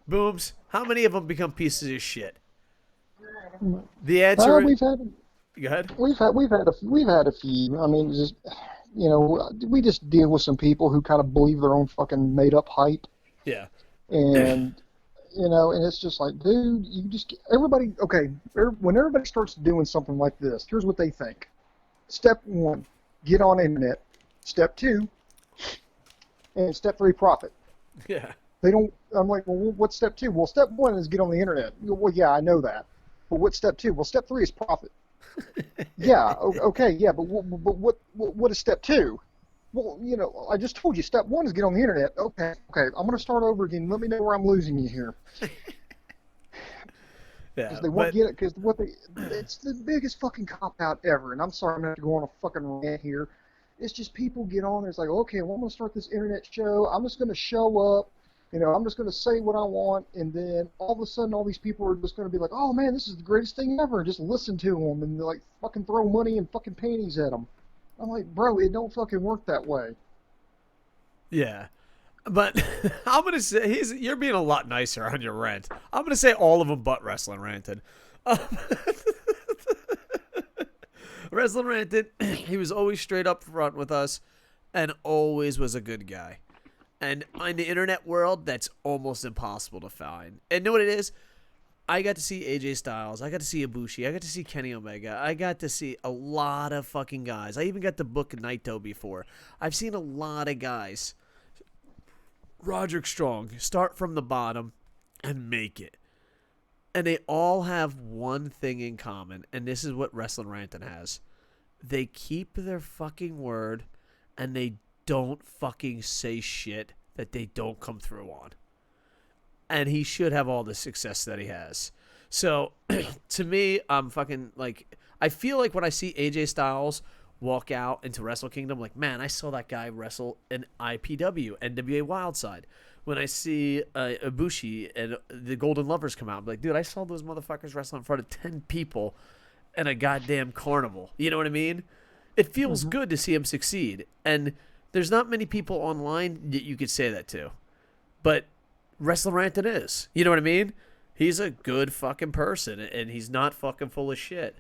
Booms, how many of them become pieces of shit? The Uh, answer. we've had Go ahead. we've had a few. I mean, just we just deal with some people who kind of believe their own fucking made up hype, Yeah. and and it's just like, dude, you just everybody. Okay, when everybody starts doing something like this, here's what they think. Step one, get on internet. Step two, and step three, profit. Yeah. They don't. I'm like, well, what's step two? Well, step one is get on the internet. Well, yeah, I know that. But what's step two? Well, step three is profit. Yeah, okay, yeah, but what is step two? Well, I just told you step one is get on the internet. Okay, I'm gonna start over again. Let me know where I'm losing you here, because Yeah. they won't But get it. Because it's the biggest fucking cop out ever. And I'm sorry, I'm gonna have to go on a fucking rant here. It's just people get on there. It's like, okay, well, I'm gonna start this internet show. I'm just gonna show up. I'm just going to say what I want, and then all of a sudden, all these people are just going to be like, "Oh man, this is the greatest thing ever!" And just listen to them, and they're like fucking throw money and fucking panties at them. I'm like, bro, it don't fucking work that way. yeah. But I'm gonna say you're being a lot nicer on your rant. I'm gonna say all of them but Wrestling Ranted. Um, Wrestling Ranted, he was always straight up front with us, and always was a good guy. And in the internet world, that's almost impossible to find. And know what it is? I got to see AJ Styles. I got to see Ibushi. I got to see Kenny Omega. I got to see a lot of fucking guys. I even got to book Naito before. I've seen a lot of guys. Roderick Strong, start from the bottom and make it. And they all have one thing in common, and this is what Wrestling Ranton has. They keep their fucking word, and they don't fucking say shit that they don't come through on. And he should have all the success that he has. So, to me, I'm fucking like, I feel like when I see AJ Styles walk out into Wrestle Kingdom, like, man, I saw that guy wrestle in IPW, NWA Wildside. When I see Ibushi and the Golden Lovers come out, I'm like, dude, I saw those motherfuckers wrestle in front of 10 people in a goddamn carnival. You know what I mean? It feels Hmm. good to see him succeed. And there's not many people online that you could say that to. But Wrestling Ranton is. You know what I mean? He's a good fucking person, and he's not fucking full of shit.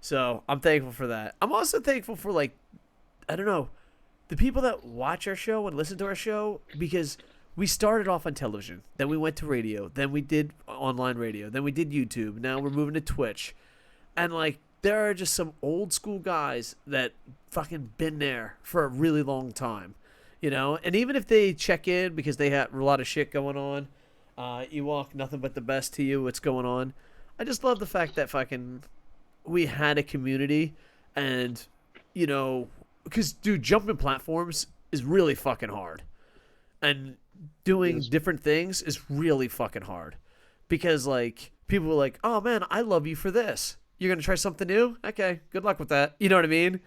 So I'm thankful for that. I'm also thankful for, like, I don't know, the people that watch our show and listen to our show, because we started off on television, then we went to radio, then we did online radio, then we did YouTube, now we're moving to Twitch. And, like, there are just some old school guys that fucking been there for a really long time, you know? And even if they check in because they had a lot of shit going on, Ewok, nothing but the best to you, what's going on? I just love the fact that fucking we had a community, and, because, dude, jumping platforms is really fucking hard. And doing Yes. different things is really fucking hard. Because, like, people are like, oh man, I love you for this. You're going to try something new? Okay, good luck with that. You know what I mean?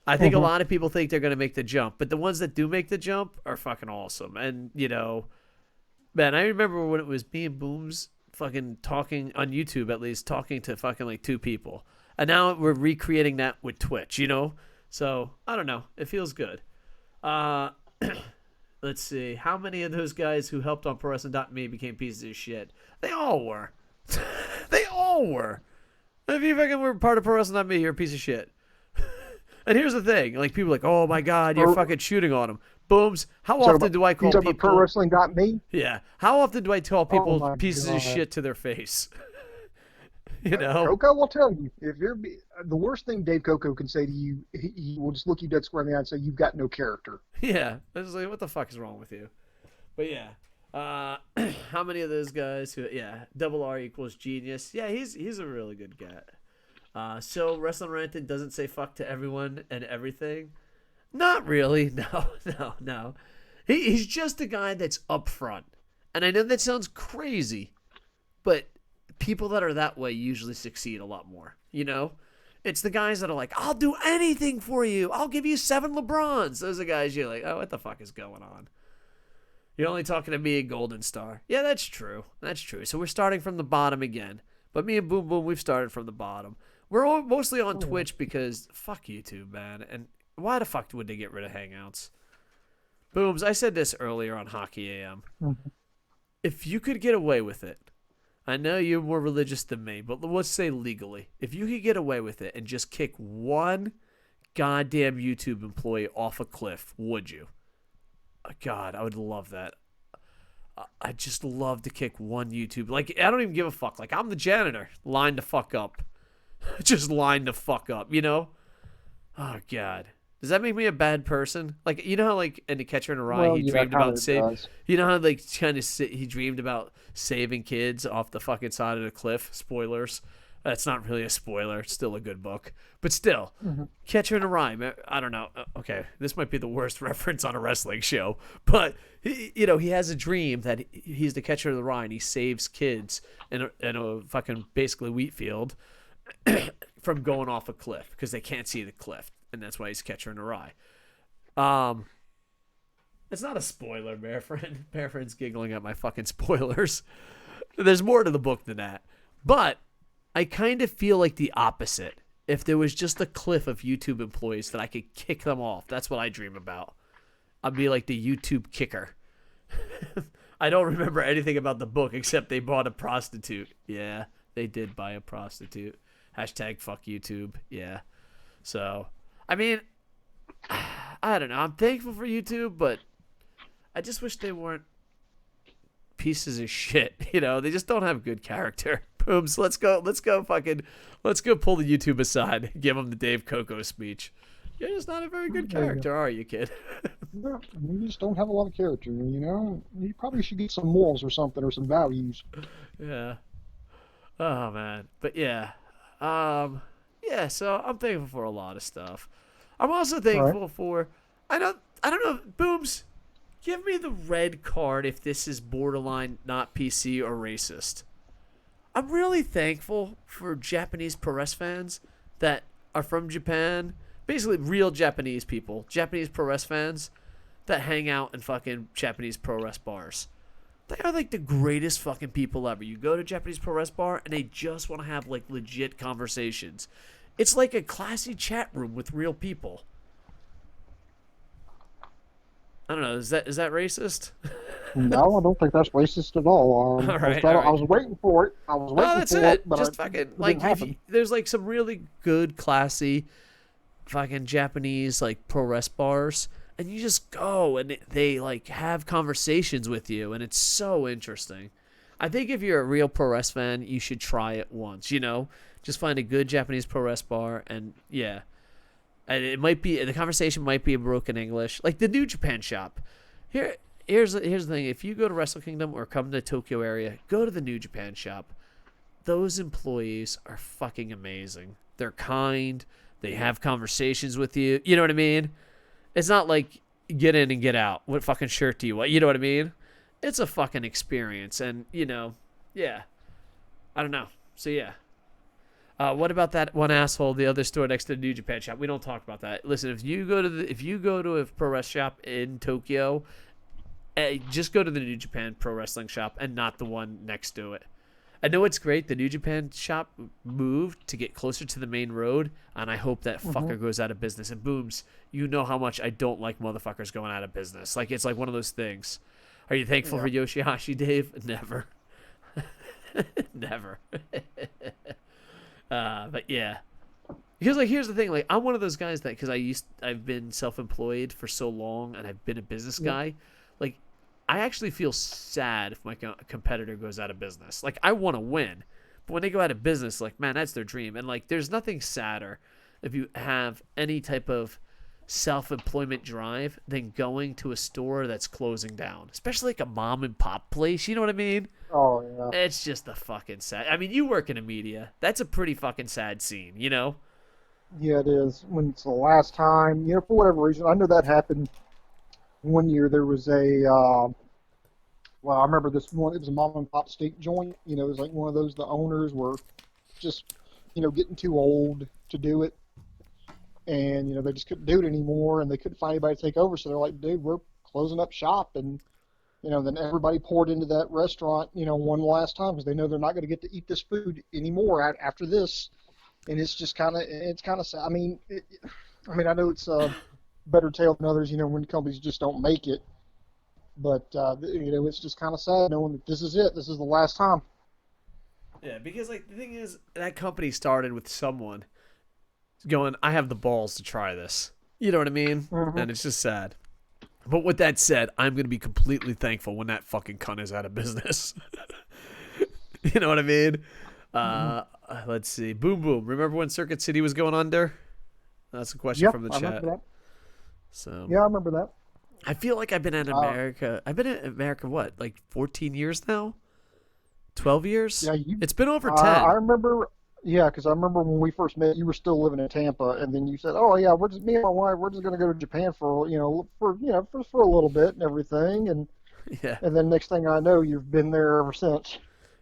I think a Hmm. lot of people think they're going to make the jump, but the ones that do make the jump are fucking awesome. And, man, I remember when it was me and Booms fucking talking on YouTube, at least, talking to fucking like two people. And now we're recreating that with Twitch, you know? So, I don't know. It feels good. Uh, let's see. How many of those guys who helped on ProWrestling.me became pieces of shit? They all were. They all were. If you fucking were part of ProWrestling.me, you're a piece of shit. And here's the thing. Like, people are like, oh my God, you're fucking shooting on them. Booms, how You talking often about do I you call talking about pro people... wrestling got me? Yeah. How often do I tell Oh people my pieces of god. shit to their face? You know? Coco will tell you if the worst thing Dave Coco can say to you, he will just look you dead square in the eye and say you've got no character. Yeah. I was like, what the fuck is wrong with you? But yeah. How many of those guys who double R equals genius? Yeah, he's a really good guy. So Wrestling Ranted doesn't say fuck to everyone and everything. Not really. No, no, no. He's just a guy that's upfront. And I know that sounds crazy, but people that are that way usually succeed a lot more. You know? It's the guys that are like, I'll do anything for you. I'll give you 7 LeBrons. Those are guys you're like, oh, what the fuck is going on? You're only talking to me and Golden Star. Yeah, that's true. That's true. So we're starting from the bottom again. But me and Boom Boom, we've started from the bottom. We're all mostly on Twitch because fuck YouTube, man. And why the fuck would they get rid of Hangouts? Booms, I said this earlier on Hockey AM. Mm-hmm. If you could get away with it, I know you're more religious than me, but let's say legally. If you could get away with it and just kick one goddamn YouTube employee off a cliff, would you? God, I would love that. I just love to kick one YouTube. Like, I don't even give a fuck. Like, I'm the janitor. Line the fuck up. Just line the fuck up, you know? Oh, God. Does that make me a bad person? Like, you know how, like, in The Catcher in the Rye, he dreamed about saving... You know how, like, he dreamed about saving kids off the fucking side of the cliff? Spoilers. That's not really a spoiler. It's still a good book. But still, Catcher in the Rye, I don't know. Okay, this might be the worst reference on a wrestling show. But, he has a dream that he's the Catcher in the Rye and he saves kids in a fucking basically wheat field from going off a cliff because they can't see the cliff. And that's why he's Catcher in the Rye. It's not a spoiler, Bear Friend. Bear Friend's giggling at my fucking spoilers. There's more to the book than that. But I kind of feel like the opposite. If there was just a cliff of YouTube employees that I could kick them off, that's what I dream about. I'd be like the YouTube kicker. I don't remember anything about the book except they bought a prostitute. Yeah, they did buy a prostitute. Hashtag fuck YouTube. Yeah. So... I mean, I don't know. I'm thankful for YouTube, but I just wish they weren't pieces of shit. You know, they just don't have good character. Booms, let's go pull the YouTube aside and give them the Dave Coco speech. You're just not a very good character, are you, kid? No, you just don't have a lot of character, you know? You probably should get some morals or something, or some values. Yeah. Oh, man. But yeah. Yeah, so I'm thankful for a lot of stuff. I'm also thankful for I don't know, Booms, give me the red card if this is borderline not PC or racist. I'm really thankful for Japanese pro wrestling fans that are from Japan, basically real Japanese people, Japanese pro wrestling fans that hang out in fucking Japanese pro wrestling bars. They are like the greatest fucking people ever. You go to a Japanese pro wrestling bar and they just want to have like legit conversations. It's like a classy chat room with real people. I don't know. Is that racist? No, I don't think that's racist at all. All right, I was waiting for it. I was waiting that's for it. But just fucking like there's like some really good, classy, fucking Japanese like pro wrestling bars, and you just go and they like have conversations with you, and it's so interesting. I think if you're a real pro wrestling fan, you should try it once. You know. Just find a good Japanese pro wrestling bar, and yeah, and the conversation might be in broken English, like the New Japan shop. Here's the thing: if you go to Wrestle Kingdom or come to the Tokyo area, go to the New Japan shop. Those employees are fucking amazing. They're kind. They have conversations with you. You know what I mean? It's not like get in and get out. What fucking shirt do you want? You know what I mean? It's a fucking experience, and yeah. I don't know. So yeah. What about that one asshole, the other store next to the New Japan shop? We don't talk about that. Listen, if you go to a pro wrestling shop in Tokyo, just go to the New Japan pro wrestling shop and not the one next to it. I know it's great. The New Japan shop moved to get closer to the main road, and I hope that fucker goes out of business. And Booms, you know how much I don't like motherfuckers going out of business. Like, it's like one of those things. Are you thankful for Yoshihashi, Dave? Never. Never. But yeah, because like here's the thing, like I'm one of those guys that because I've been self-employed for so long and I've been a business guy, like I actually feel sad if my competitor goes out of business. Like I want to win, But when they go out of business, like, man, that's their dream. And like, there's nothing sadder if you have any type of self-employment drive than going to a store that's closing down, especially like a mom and pop place. You know what I mean? Oh yeah. It's just a fucking sad. I mean, you work in the media. That's a pretty fucking sad scene, you know? Yeah, it is. When it's the last time, for whatever reason, I know that happened one year. There was well, I remember this one. It was a mom and pop steak joint. It was like one of those. The owners were just, getting too old to do it, and they just couldn't do it anymore, and they couldn't find anybody to take over. So they're like, dude, we're closing up shop, and then everybody poured into that restaurant, one last time because they know they're not going to get to eat this food anymore after this, and it's kind of sad. I know it's a better tale than others, when companies just don't make it, but it's just kind of sad knowing that this is it. This is the last time. Yeah, because like the thing is, that company started with someone going, "I have the balls to try this." You know what I mean? Mm-hmm. And it's just sad. But with that said, I'm gonna be completely thankful when that fucking cunt is out of business. You know what I mean? Let's see. Boom Boom. Remember when Circuit City was going under? That's a question Yeah, from the I chat. remember that. So Yeah, I remember that. I feel like I've been in America. I've been in America what, like 14 years now? 12 years? Yeah, It's been over 10. I remember. Yeah, because I remember when we first met, you were still living in Tampa, and then you said, "Oh yeah, me and my wife, we're just going to go to Japan for a little bit and everything," and Yeah. and then next thing I know, you've been there ever since.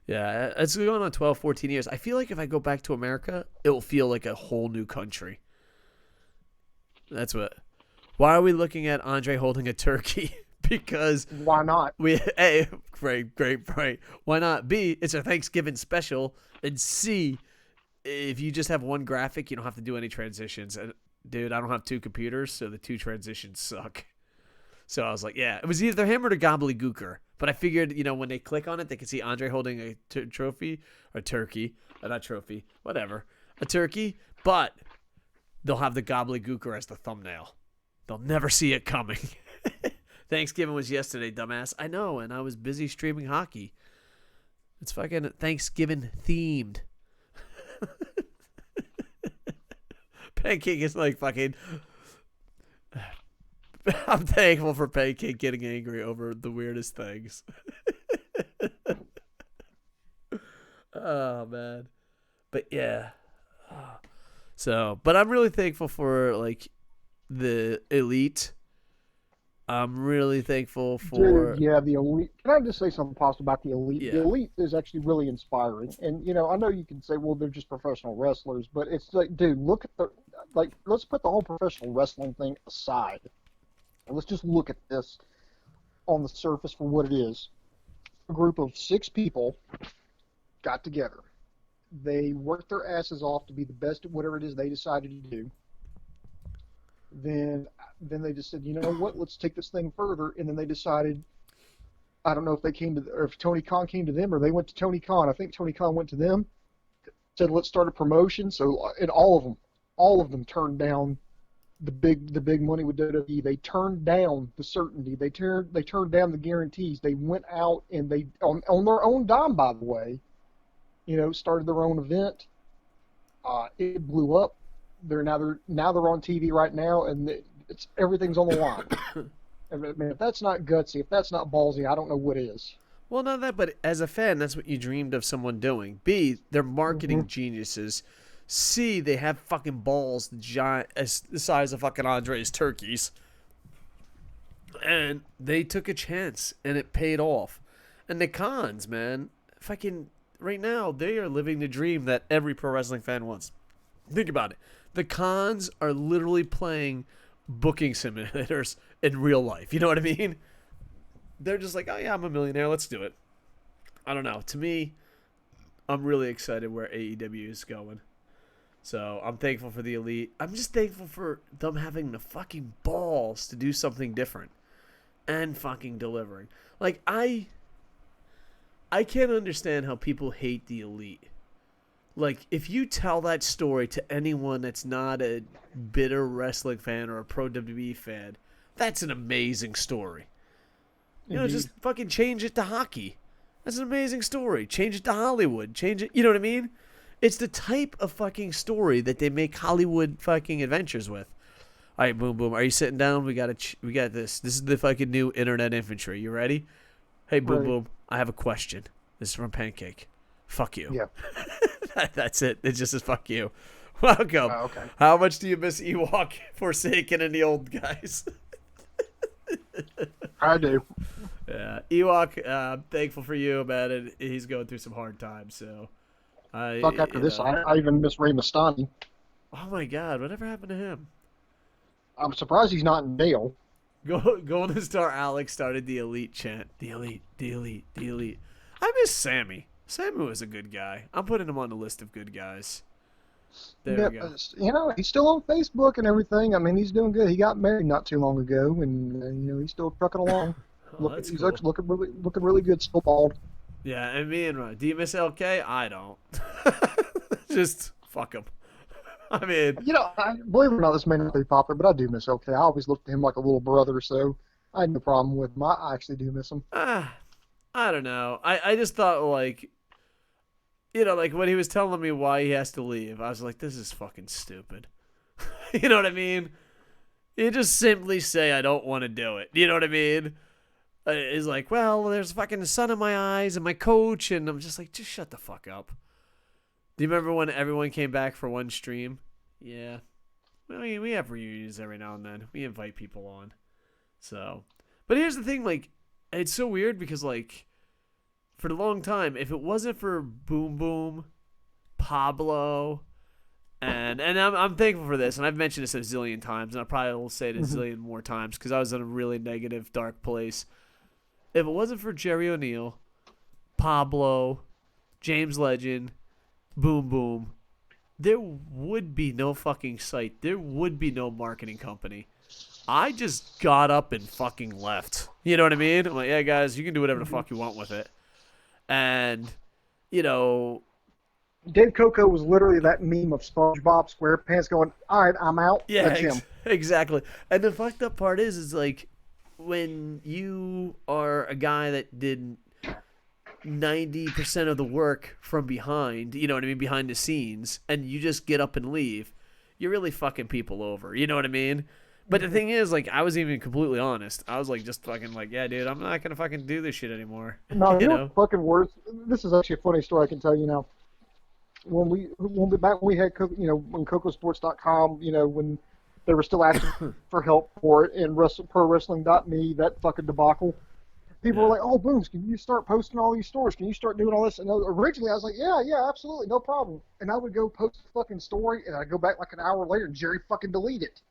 Yeah, it's going on 12, 14 years. I feel like if I go back to America, it will feel like a whole new country. That's what. Why are we looking at Andre holding a turkey? Because Why not? A, great. Why not? B, it's a Thanksgiving special, and C, if you just have one graphic, you don't have to do any transitions. And dude, I don't have two computers, so the two transitions suck. So I was like, yeah, it was either him or the gobbledygooker. But I figured, when they click on it, they can see Andre holding a trophy or turkey, not trophy, whatever, a turkey. But they'll have the gobbledygooker as the thumbnail. They'll never see it coming. Thanksgiving was yesterday, dumbass. I know, and I was busy streaming hockey. It's fucking Thanksgiving themed. Pancake is like fucking. I'm thankful for Pancake getting angry over the weirdest things. Oh man, but yeah. So, but I'm really thankful for like the elite. I'm really thankful for. Dude, yeah, the elite. Can I just say something positive about the elite? Yeah. The elite is actually really inspiring, and I know you can say, well, they're just professional wrestlers, but it's like, dude, look at let's put the whole professional wrestling thing aside, and let's just look at this on the surface for what it is. A group of 6 people got together. They worked their asses off to be the best at whatever it is they decided to do. Then they just said, you know what, let's take this thing further. And then they decided, I don't know if they or if Tony Khan came to them or they went to Tony Khan. I think Tony Khan went to them, said, let's start a promotion. So, and all of them turned down the big money with WWE. They turned down the certainty. They turned down the guarantees. They went out and they, on their own dime, by the way, started their own event. It blew up. They're now on TV right now, and everything's on the line. I mean, if that's not gutsy, if that's not ballsy, I don't know what is. Well, not that, but as a fan, that's what you dreamed of someone doing. B, they're marketing geniuses. C, they have fucking balls the size of fucking Andre's turkeys. And they took a chance, and it paid off. And the cons, man, fucking right now, they are living the dream that every pro wrestling fan wants. Think about it. The cons are literally playing booking simulators in real life. You know what I mean? They're just like, oh yeah, I'm a millionaire. Let's do it. I don't know. To me, I'm really excited where AEW is going. So I'm thankful for the elite. I'm just thankful for them having the fucking balls to do something different and fucking delivering. Like, I can't understand how people hate the elite. Like, if you tell that story to anyone that's not a bitter wrestling fan or a pro WWE fan, that's an amazing story. Just fucking change it to hockey. That's an amazing story. Change it to Hollywood. Change it. You know what I mean? It's the type of fucking story that they make Hollywood fucking adventures with. All right, Boom Boom, are you sitting down? We got this. This is the fucking new internet infantry. You ready? Hey, Boom Right. Boom, I have a question. This is from Pancake. Fuck you. Yeah. That's it. It just says fuck you. Welcome. Oh, okay. How much do you miss Ewok, Forsaken, and the old guys? I do. Yeah, Ewok, I'm thankful for you, man. And he's going through some hard times, so Fuck, after you this, know. I even miss Ray Mastani. Oh my God, whatever happened to him? I'm surprised he's not in jail. Golden Star Alex started the elite chant. The elite, the elite, the elite. I miss Sammy. Sammy was a good guy. I'm putting him on the list of good guys. There we go. You know, he's still on Facebook and everything. I mean, he's doing good. He got married not too long ago, and you know, he's still trucking along. Oh, that's He's cool. actually looking really good. Still bald. Yeah, and me and Ron. Do you miss LK? I don't. Just fuck him. I mean, You know, believe it or not, this may not be popular, but I do miss OK. I always looked at him like a little brother, so I had no problem with him. I actually do miss him. I don't know. I just thought, like, you know, like when he was telling me why he has to leave, I was like, this is fucking stupid. You know what I mean? You just simply say, I don't want to do it. You know what I mean? It's like, well, there's fucking sun in my eyes and my coach, and I'm just like, just shut the fuck up. Do you remember when everyone came back for one stream? Yeah. I mean, we have reunions every now and then. We invite people on. So, but here's the thing, like, it's so weird because, like, for a long time, if it wasn't for Boom Boom, Pablo, and I'm thankful for this, and I've mentioned this a zillion times, and I probably will say it a zillion more times because I was in a really negative, dark place. If it wasn't for Jerry O'Neill, Pablo, James Legend, Boom Boom, there would be no fucking site. There would be no marketing company. I just got up and fucking left. You know what I mean? I'm like, yeah, guys, you can do whatever the fuck you want with it. And, you know, Dave Coco was literally that meme of SpongeBob SquarePants going, "All right, I'm out." yeah, That's him. exactly. And the fucked up part is like when you are a guy that did 90% of the work from behind, you know what I mean, behind the scenes, and you just get up and leave, you're really fucking people over. You know what I mean? But the thing is, like, I was even completely honest. I was like, just fucking like, yeah, dude, I'm not gonna fucking do this shit anymore. No, You you know know? what's fucking worse? This is actually a funny story I can tell you now. When we back when we had when KocoSports.com, when they were still asking for help for it, and ProWrestling.me, that fucking debacle. People were like, "Oh, Booms, can you start posting all these stories? Can you start doing all this?" And originally I was like, "Yeah, absolutely, no problem." And I would go post a fucking story, and I'd go back like an hour later, and Jerry fucking delete it.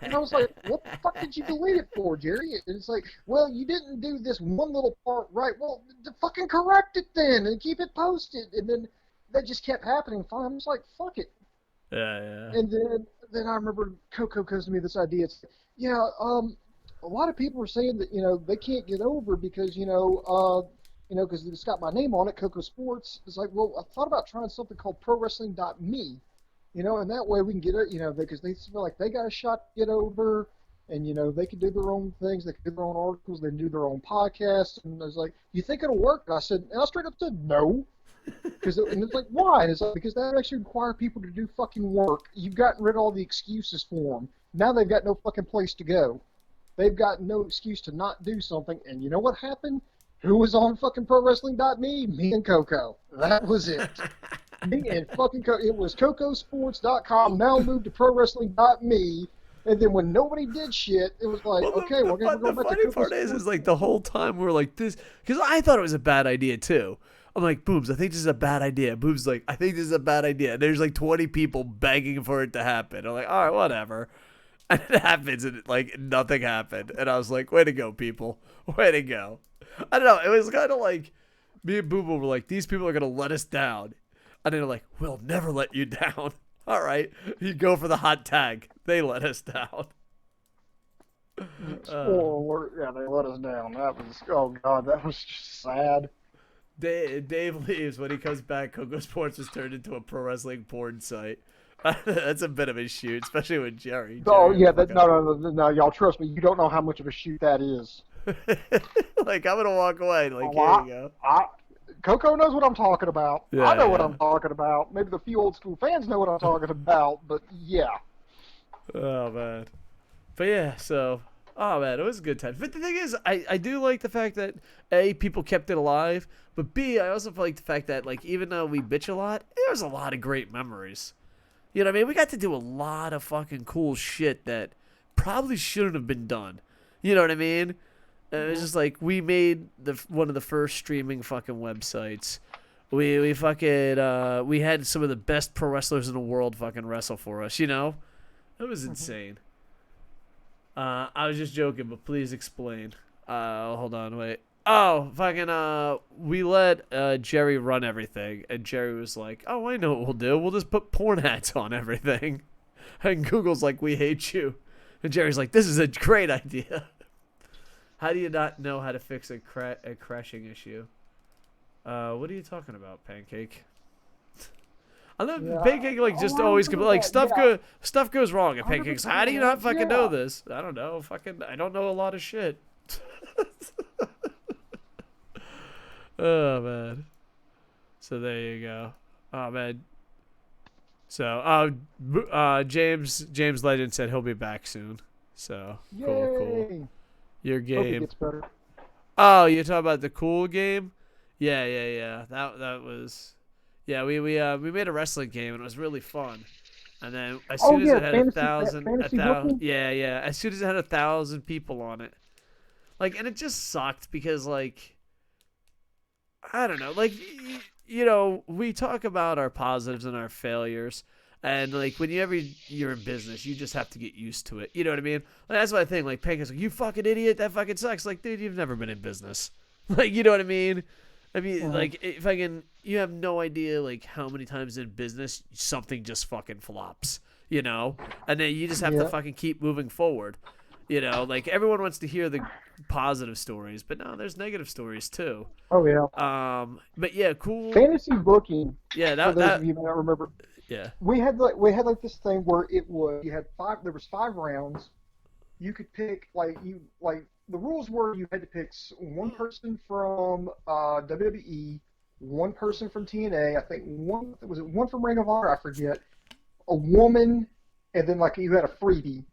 And I was like, "What the fuck did you delete it for, Jerry?" And it's like, "Well, you didn't do this one little part right. Well, fucking correct it then, and keep it posted." And then that just kept happening. Fine, I'm just like, "Fuck it." Yeah. And then I remember Coco comes to me with this idea. It's, a lot of people are saying that they can't get over because because it's got my name on it, Koco Sports. It's like, well, I thought about trying something called ProWrestling.me, and that way we can get it, because they feel like they got a shot to get over, and they can do their own things, they can do their own articles, they can do their own podcasts. And I was like, "You think it'll work?" And I straight up said no. And it's like, why? And it's like, because that actually require people to do fucking work. You've gotten rid of all the excuses for them. Now they've got no fucking place to go. They've got no excuse to not do something. And you know what happened? Who was on fucking ProWrestling.me? Me and Coco. That was it. Me and fucking Coco. It was KocoSports.com. Now moved to ProWrestling.me. And then when nobody did shit, it was like, okay, we're going the back to funny Koco part Sports. is like the whole time we're like this, because I thought it was a bad idea too. I'm like, Boobs, I think this is a bad idea. Boobs like, I think this is a bad idea. And there's like 20 people begging for it to happen. I'm like, all right, whatever. And it happens, and like nothing happened. And I was like, way to go, people. Way to go. I don't know. It was kind of like me and Boom Boom were like, these people are going to let us down. And they're like, we'll never let you down. All right. You go for the hot tag. They let us down. Yeah, they let us down. That was, oh God, that was just sad. Dave leaves. When he comes back, Koco Sports has turned into a pro wrestling porn site. That's a bit of a shoot, especially with Jerry. Oh Jerry yeah, fucking- no, y'all trust me. You don't know how much of a shoot that is. Like, I'm gonna walk away. Like, Oh, here you go. Coco knows what I'm talking about. I Yeah, know what yeah. I'm talking about. Maybe the few old school fans know what I'm talking about, but yeah. Oh man. But yeah, so oh man, it was a good time. But the thing is, I do like the fact that A, people kept it alive, but B, I also like the fact that like even though we bitch a lot, there's a lot of great memories. You know what I mean? We got to do a lot of fucking cool shit that probably shouldn't have been done. You know what I mean? It was Mhm. just like we made the one of the first streaming fucking websites. We fucking we had some of the best pro wrestlers in the world fucking wrestle for us. You know, it was Mhm. insane. I was just joking, but please explain. Hold on, wait. Oh, fucking, we let Jerry run everything, and Jerry was like, "Oh, I know what we'll do. We'll just put porn hats on everything." And Google's like, "We hate you," and Jerry's like, "This is a great idea." How do you not know how to fix a crashing issue? What are you talking about, Pancake? I know Yeah. Pancake like Oh, just I always remember like that. Yeah. stuff goes wrong, and Pancake's, how do 100%, you man. not fucking know Yeah. this? I don't know. Fucking, I don't know a lot of shit. Oh man. So there you go. Oh man. So James Legend said he'll be back soon. So cool, cool. Yay. Your Hope it game. gets better. Oh, you're talking about the cool game? Yeah, yeah, yeah. That was. Yeah, we made a wrestling game and it was really fun. And then as Oh soon as yeah, it had fantasy booking. yeah, yeah. As soon as it had 1,000 people on it, like, and it just sucked because like I don't know, like you know, we talk about our positives and our failures, and like whenever you're in business, you just have to get used to it. You know what I mean? Like, that's what I think. Like Pancake's like, you fucking idiot, that fucking sucks. Like, dude, you've never been in business. Like, you know what I mean? I mean, Mhm. like, if I can, you have no idea like how many times in business something just fucking flops. You know, and then you just have to Yeah. fucking keep moving forward. You know, like everyone wants to hear the positive stories, but no, there's negative stories too. Oh yeah. But yeah, cool. Fantasy booking. Yeah, For that those of that you who may not remember, yeah. we had like this thing where it was you had five. There was 5 rounds. You could pick like the rules were you had to pick one person from WWE, one person from TNA. I think one was it one from Ring of Honor. I forget. A woman, and then like you had a freebie.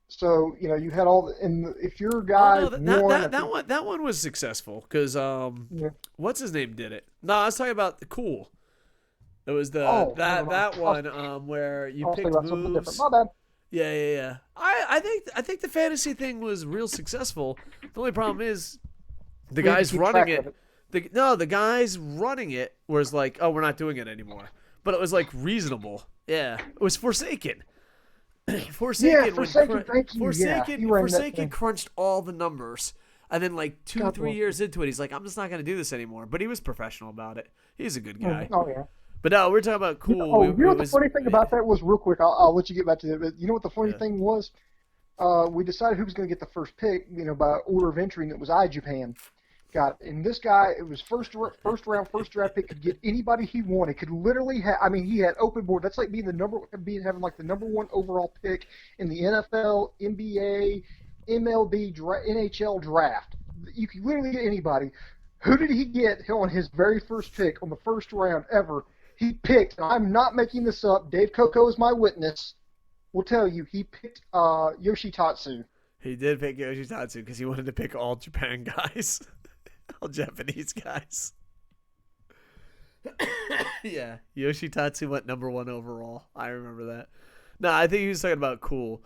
So you had all the, and if your Oh guy no, won, I think. that one was successful because Yeah. what's his name did it? No, I was talking about the cool. It was the Oh, never that mind. that one where you I was thinking picked about something different. moves. My bad. Yeah, yeah, yeah. I think the fantasy thing was real successful. The only problem is the We had to guys keep running track of it. it. The guys running it was like, oh, we're not doing it anymore. But it was like reasonable. Yeah, it was Forsaken. Yeah, Forsaken would Forsaken. Thank you. Yeah, he ran that Forsaken thing. crunched all the numbers, and then like two God three bless him. years into it, he's like, I'm just not gonna do this anymore. But he was professional about it. He's a good guy. Oh yeah. But no, we're talking about cool. Oh, you know It what the was funny thing about that was? Real quick, I'll let you get back to it. But you know what the funny yeah. thing was? We decided who was going to get the first pick. By order of entry, and it was Japan. Got it. And this guy, it was first round, first draft pick. Could get anybody he wanted. Could literally have. I mean, he had open board. That's like having like the number one overall pick in the NFL, NBA, MLB, NHL draft. You could literally get anybody. Who did he get on his very first pick on the first round ever? He picked, and I'm not making this up. Dave Coco is my witness. Will tell you he picked Yoshitatsu. He did pick Yoshitatsu because he wanted to pick all Japan guys, all Japanese guys. Yeah, Yoshitatsu went number one overall. I remember that. No, I think he was talking about cool.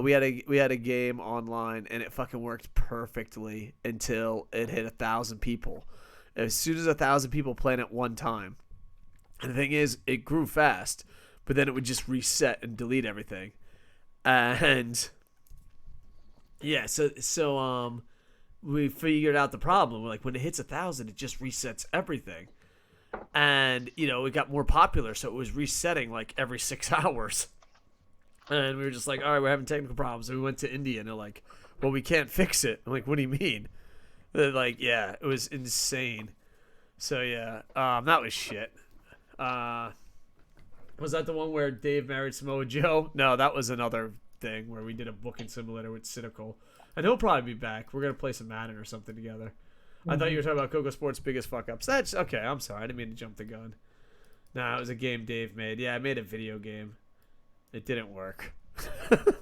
We had a game online and it fucking worked perfectly until it hit 1,000 people. As soon as 1,000 people playing at one time, and the thing is, it grew fast, but then it would just reset and delete everything. And yeah, so we figured out the problem. Like when it hits 1,000, it just resets everything. And it got more popular, so it was resetting like every 6 hours. And we were just like, all right, we're having technical problems. So we went to India, and they're like, well, we can't fix it. I'm like, what do you mean? They're like, yeah, it was insane. So yeah, that was shit. Was that the one where Dave married Samoa Joe? No, that was another thing where we did a booking simulator with Cynical. And he'll probably be back. We're gonna play some Madden or something together. I thought you were talking about KocoSports' biggest fuck ups. That's okay. I'm sorry. I didn't mean to jump the gun. Nah, it was a game Dave made. Yeah, I made a video game. It didn't work.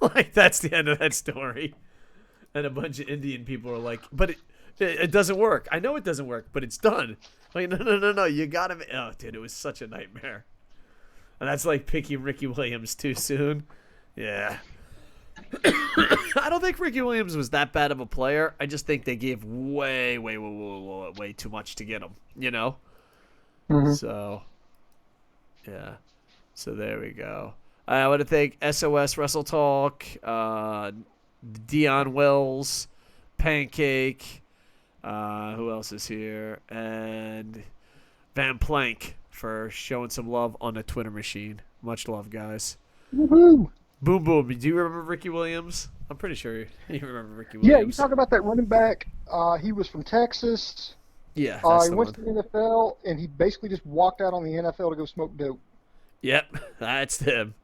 Like, that's the end of that story. And a bunch of Indian people are like, but it doesn't work. I know it doesn't work, but it's done. Like, no. You gotta. Oh, dude, it was such a nightmare. And that's like picking Ricky Williams too soon. Yeah. I don't think Ricky Williams was that bad of a player. I just think they gave way too much to get him. You know. Mm-hmm. So. Yeah. So there we go. I want to thank SOS Wrestle Talk, Dion Wells, Pancake, who else is here, and Van Plank for showing some love on the Twitter machine. Much love, guys. Woohoo! Boom Boom. Do you remember Ricky Williams? I'm pretty sure you remember Ricky Yeah, Williams. you talk about that running back. He was from Texas. Yeah, that's He the went one. to the NFL, and he basically just walked out on the NFL to go smoke dope. Yep, that's him.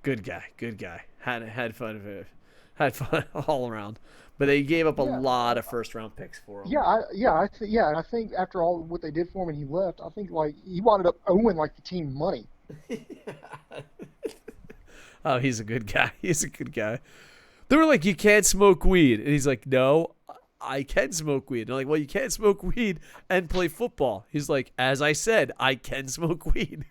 Good guy. Had fun all around. But they gave up a lot of first round picks for him. And I think after all what they did for him and he left, I think like he wound up owing like the team money. Oh, he's a good guy. They were like, you can't smoke weed. And he's like, no, I can smoke weed. And they're like, well, you can't smoke weed and play football. He's like, as I said, I can smoke weed.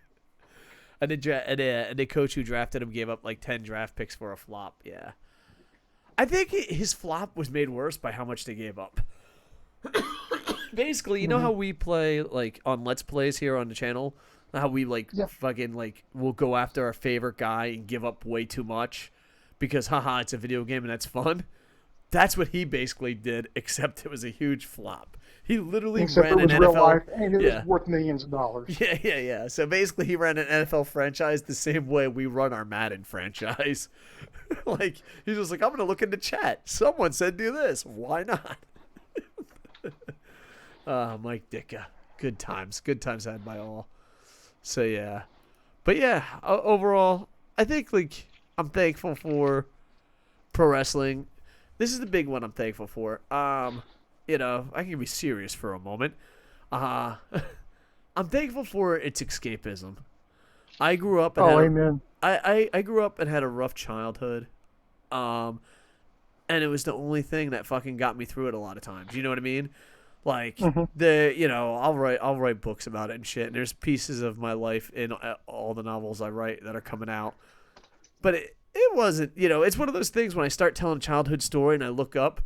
And the coach who drafted him gave up like 10 draft picks for a flop. Yeah. I think his flop was made worse by how much they gave up. Basically, you know how we play like on Let's Plays here on the channel? How we fucking like we'll go after our favorite guy and give up way too much because haha, it's a video game and that's fun. That's what he basically did, except it was a huge flop. He literally ran an NFL. Real life, and it was worth millions of dollars. Yeah. So basically, he ran an NFL franchise the same way we run our Madden franchise. Like, he's just like, I'm going to look in the chat. Someone said do this. Why not? Mike Ditka. Good times had by all. So, yeah. But, yeah, overall, I think, like, I'm thankful for pro wrestling. This is the big one I'm thankful for. You know, I can be serious for a moment. I'm thankful for its escapism. I grew up and amen. I grew up and had a rough childhood. And it was the only thing that fucking got me through it a lot of times. You know what I mean? Like I'll write books about it and shit. And there's pieces of my life in all the novels I write that are coming out. But it wasn't, it's one of those things when I start telling a childhood story and I look up,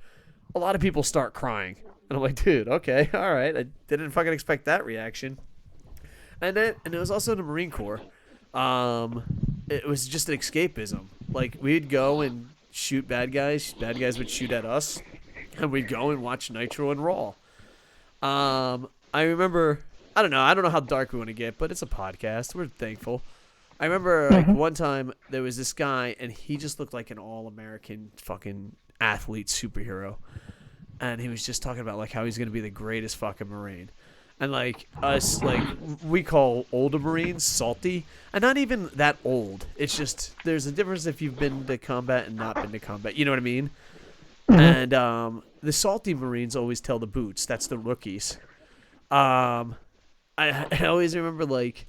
a lot of people start crying. And I'm like, dude, okay, all right. I didn't fucking expect that reaction. And it was also in the Marine Corps. It was just an escapism. Like, we'd go and shoot bad guys. Bad guys would shoot at us. And we'd go and watch Nitro and Raw. I remember, I don't know how dark we want to get, but it's a podcast. We're thankful. I remember like one time there was this guy and he just looked like an all-American fucking athlete superhero. And he was just talking about like how he's going to be the greatest fucking Marine. And like us, like we call older Marines salty, and not even that old. It's just there's a difference if you've been to combat and not been to combat. You know what I mean? And the salty Marines always tell the boots. That's the rookies. I always remember like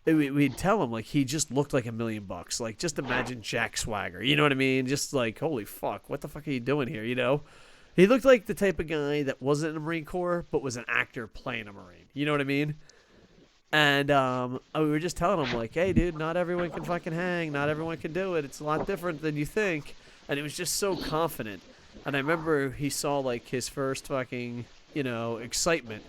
we'd tell him like he just looked like $1 million. Like just imagine Jack Swagger. You know what I mean? Just like holy fuck, what the fuck are you doing here? You know? He looked like the type of guy that wasn't in the Marine Corps, but was an actor playing a Marine. You know what I mean? And we were just telling him, like, hey, dude, not everyone can fucking hang. Not everyone can do it. It's a lot different than you think. And he was just so confident. And I remember he saw, like, his first fucking, excitement.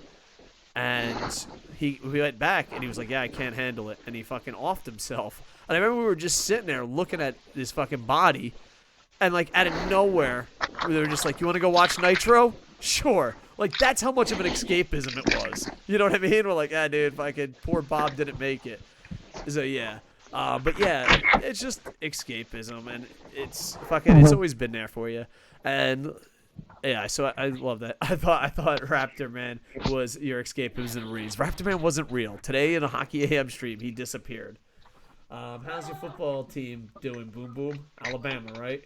And he went back, and he was like, yeah, I can't handle it. And he fucking offed himself. And I remember we were just sitting there looking at his fucking body. And, like, out of nowhere, they were just like, you want to go watch Nitro? Sure. Like, that's how much of an escapism it was. You know what I mean? We're like, dude, fucking poor Bob didn't make it. So, yeah. But, yeah, it's just escapism. And it's fucking, it's always been there for you. And, yeah, so I love that. I thought Raptor Man was your escapism reads. Raptor Man wasn't real. Today in a Hockey AM stream, he disappeared. How's your football team doing, Boom Boom? Alabama, right?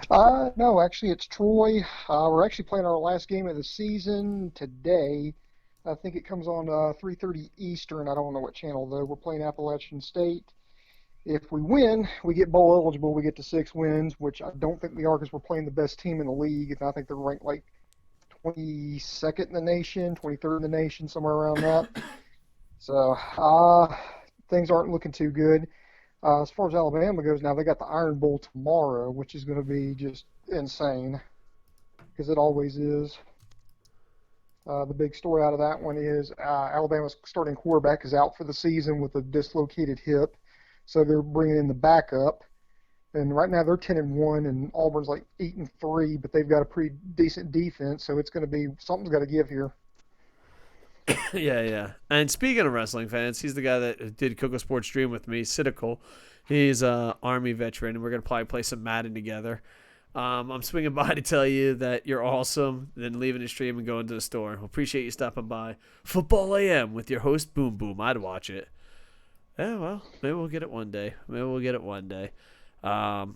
No, actually, it's Troy. We're actually playing our last game of the season today. I think it comes on 3:30 Eastern. I don't know what channel though. We're playing Appalachian State. If we win, we get bowl eligible. We get to 6 wins, which I don't think we are because we're playing the best team in the league. And I think they're ranked like 22nd in the nation, 23rd in the nation, somewhere around that. So things aren't looking too good. As far as Alabama goes, now they got the Iron Bowl tomorrow, which is going to be just insane because it always is. The big story out of that one is Alabama's starting quarterback is out for the season with a dislocated hip, so they're bringing in the backup. And right now they're 10-1, and Auburn's like 8-3, but they've got a pretty decent defense, so it's going to be something's got to give here. Yeah, yeah. And speaking of wrestling fans, he's the guy that did KocoSports Stream with me, Cynical. He's a Army veteran, and we're going to probably play some Madden together. I'm swinging by to tell you that you're awesome, then leaving the stream and going to the store. Appreciate you stopping by. Football AM with your host, Boom Boom. I'd watch it. Yeah, well, maybe we'll get it one day. Um,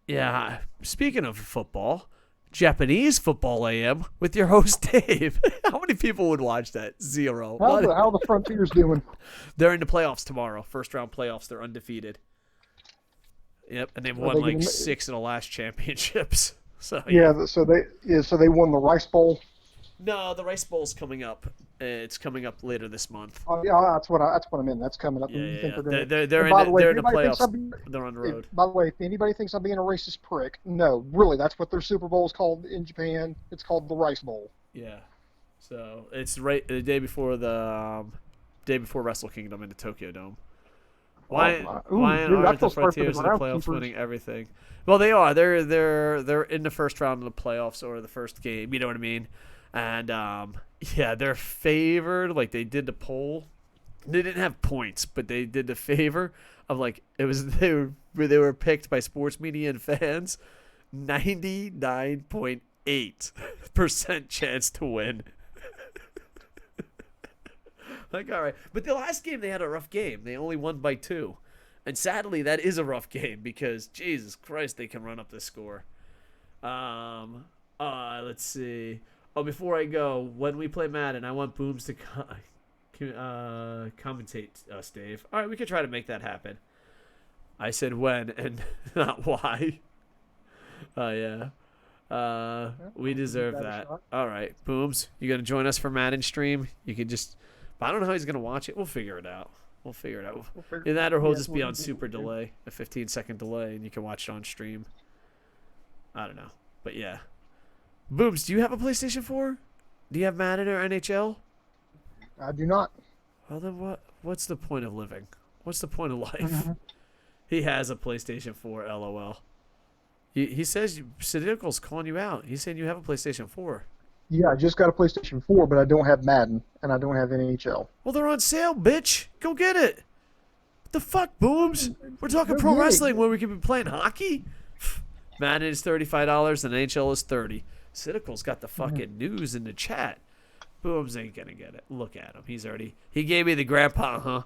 yeah, speaking of football, Japanese Football AM with your host, Dave. How many people would watch that? Zero. How are the Frontiers doing? They're in the playoffs tomorrow. First round playoffs. They're undefeated. Yep, and they've won like 6 of the last championships. So so they won the Rice Bowl. No, the Rice Bowl's coming up. It's coming up later this month. Oh yeah, that's what I meant. That's coming up. Yeah, You think yeah. they're They're in the playoffs. They're on the road. By the way, if anybody thinks I'm being a racist prick, no, really, that's what their Super Bowl is called in Japan. It's called the Rice Bowl. Yeah. So it's right the day before Wrestle Kingdom in the Tokyo Dome. Why aren't the Frontiers in the playoffs winning everything? Well, they are. They're in the first round of the playoffs or the first game. You know what I mean? And yeah, they're favored. Like they did the poll. They didn't have points, but they did the favor of like they were picked by sports media and fans. 99.8% chance to win. Like, all right. But the last game, they had a rough game. They only won by 2. And sadly, that is a rough game because, Jesus Christ, they can run up the score. Let's see. Oh, before I go, when we play Madden, I want Booms to commentate us, Dave. All right, we could try to make that happen. I said when and not why. Oh, yeah. We deserve that. All right, Booms, you going to join us for Madden stream? You can just... I don't know how he's going to watch it. We'll figure it out. In that or he'll just be on super delay, a 15-second delay, and you can watch it on stream. I don't know. But yeah. Booms, do you have a PlayStation 4? Do you have Madden or NHL? I do not. Well, then what's the point of living? What's the point of life? Mm-hmm. He has a PlayStation 4, LOL. He says Sadical's calling you out. He's saying you have a PlayStation 4. Yeah, I just got a PlayStation 4, but I don't have Madden, and I don't have NHL. Well, they're on sale, bitch. Go get it. What the fuck, Booms? We're talking pro wrestling where we can be playing hockey? Madden is $35 and NHL is $30. Cynical's got the fucking news in the chat. Booms ain't gonna get it. Look at him. He gave me the grandpa, huh?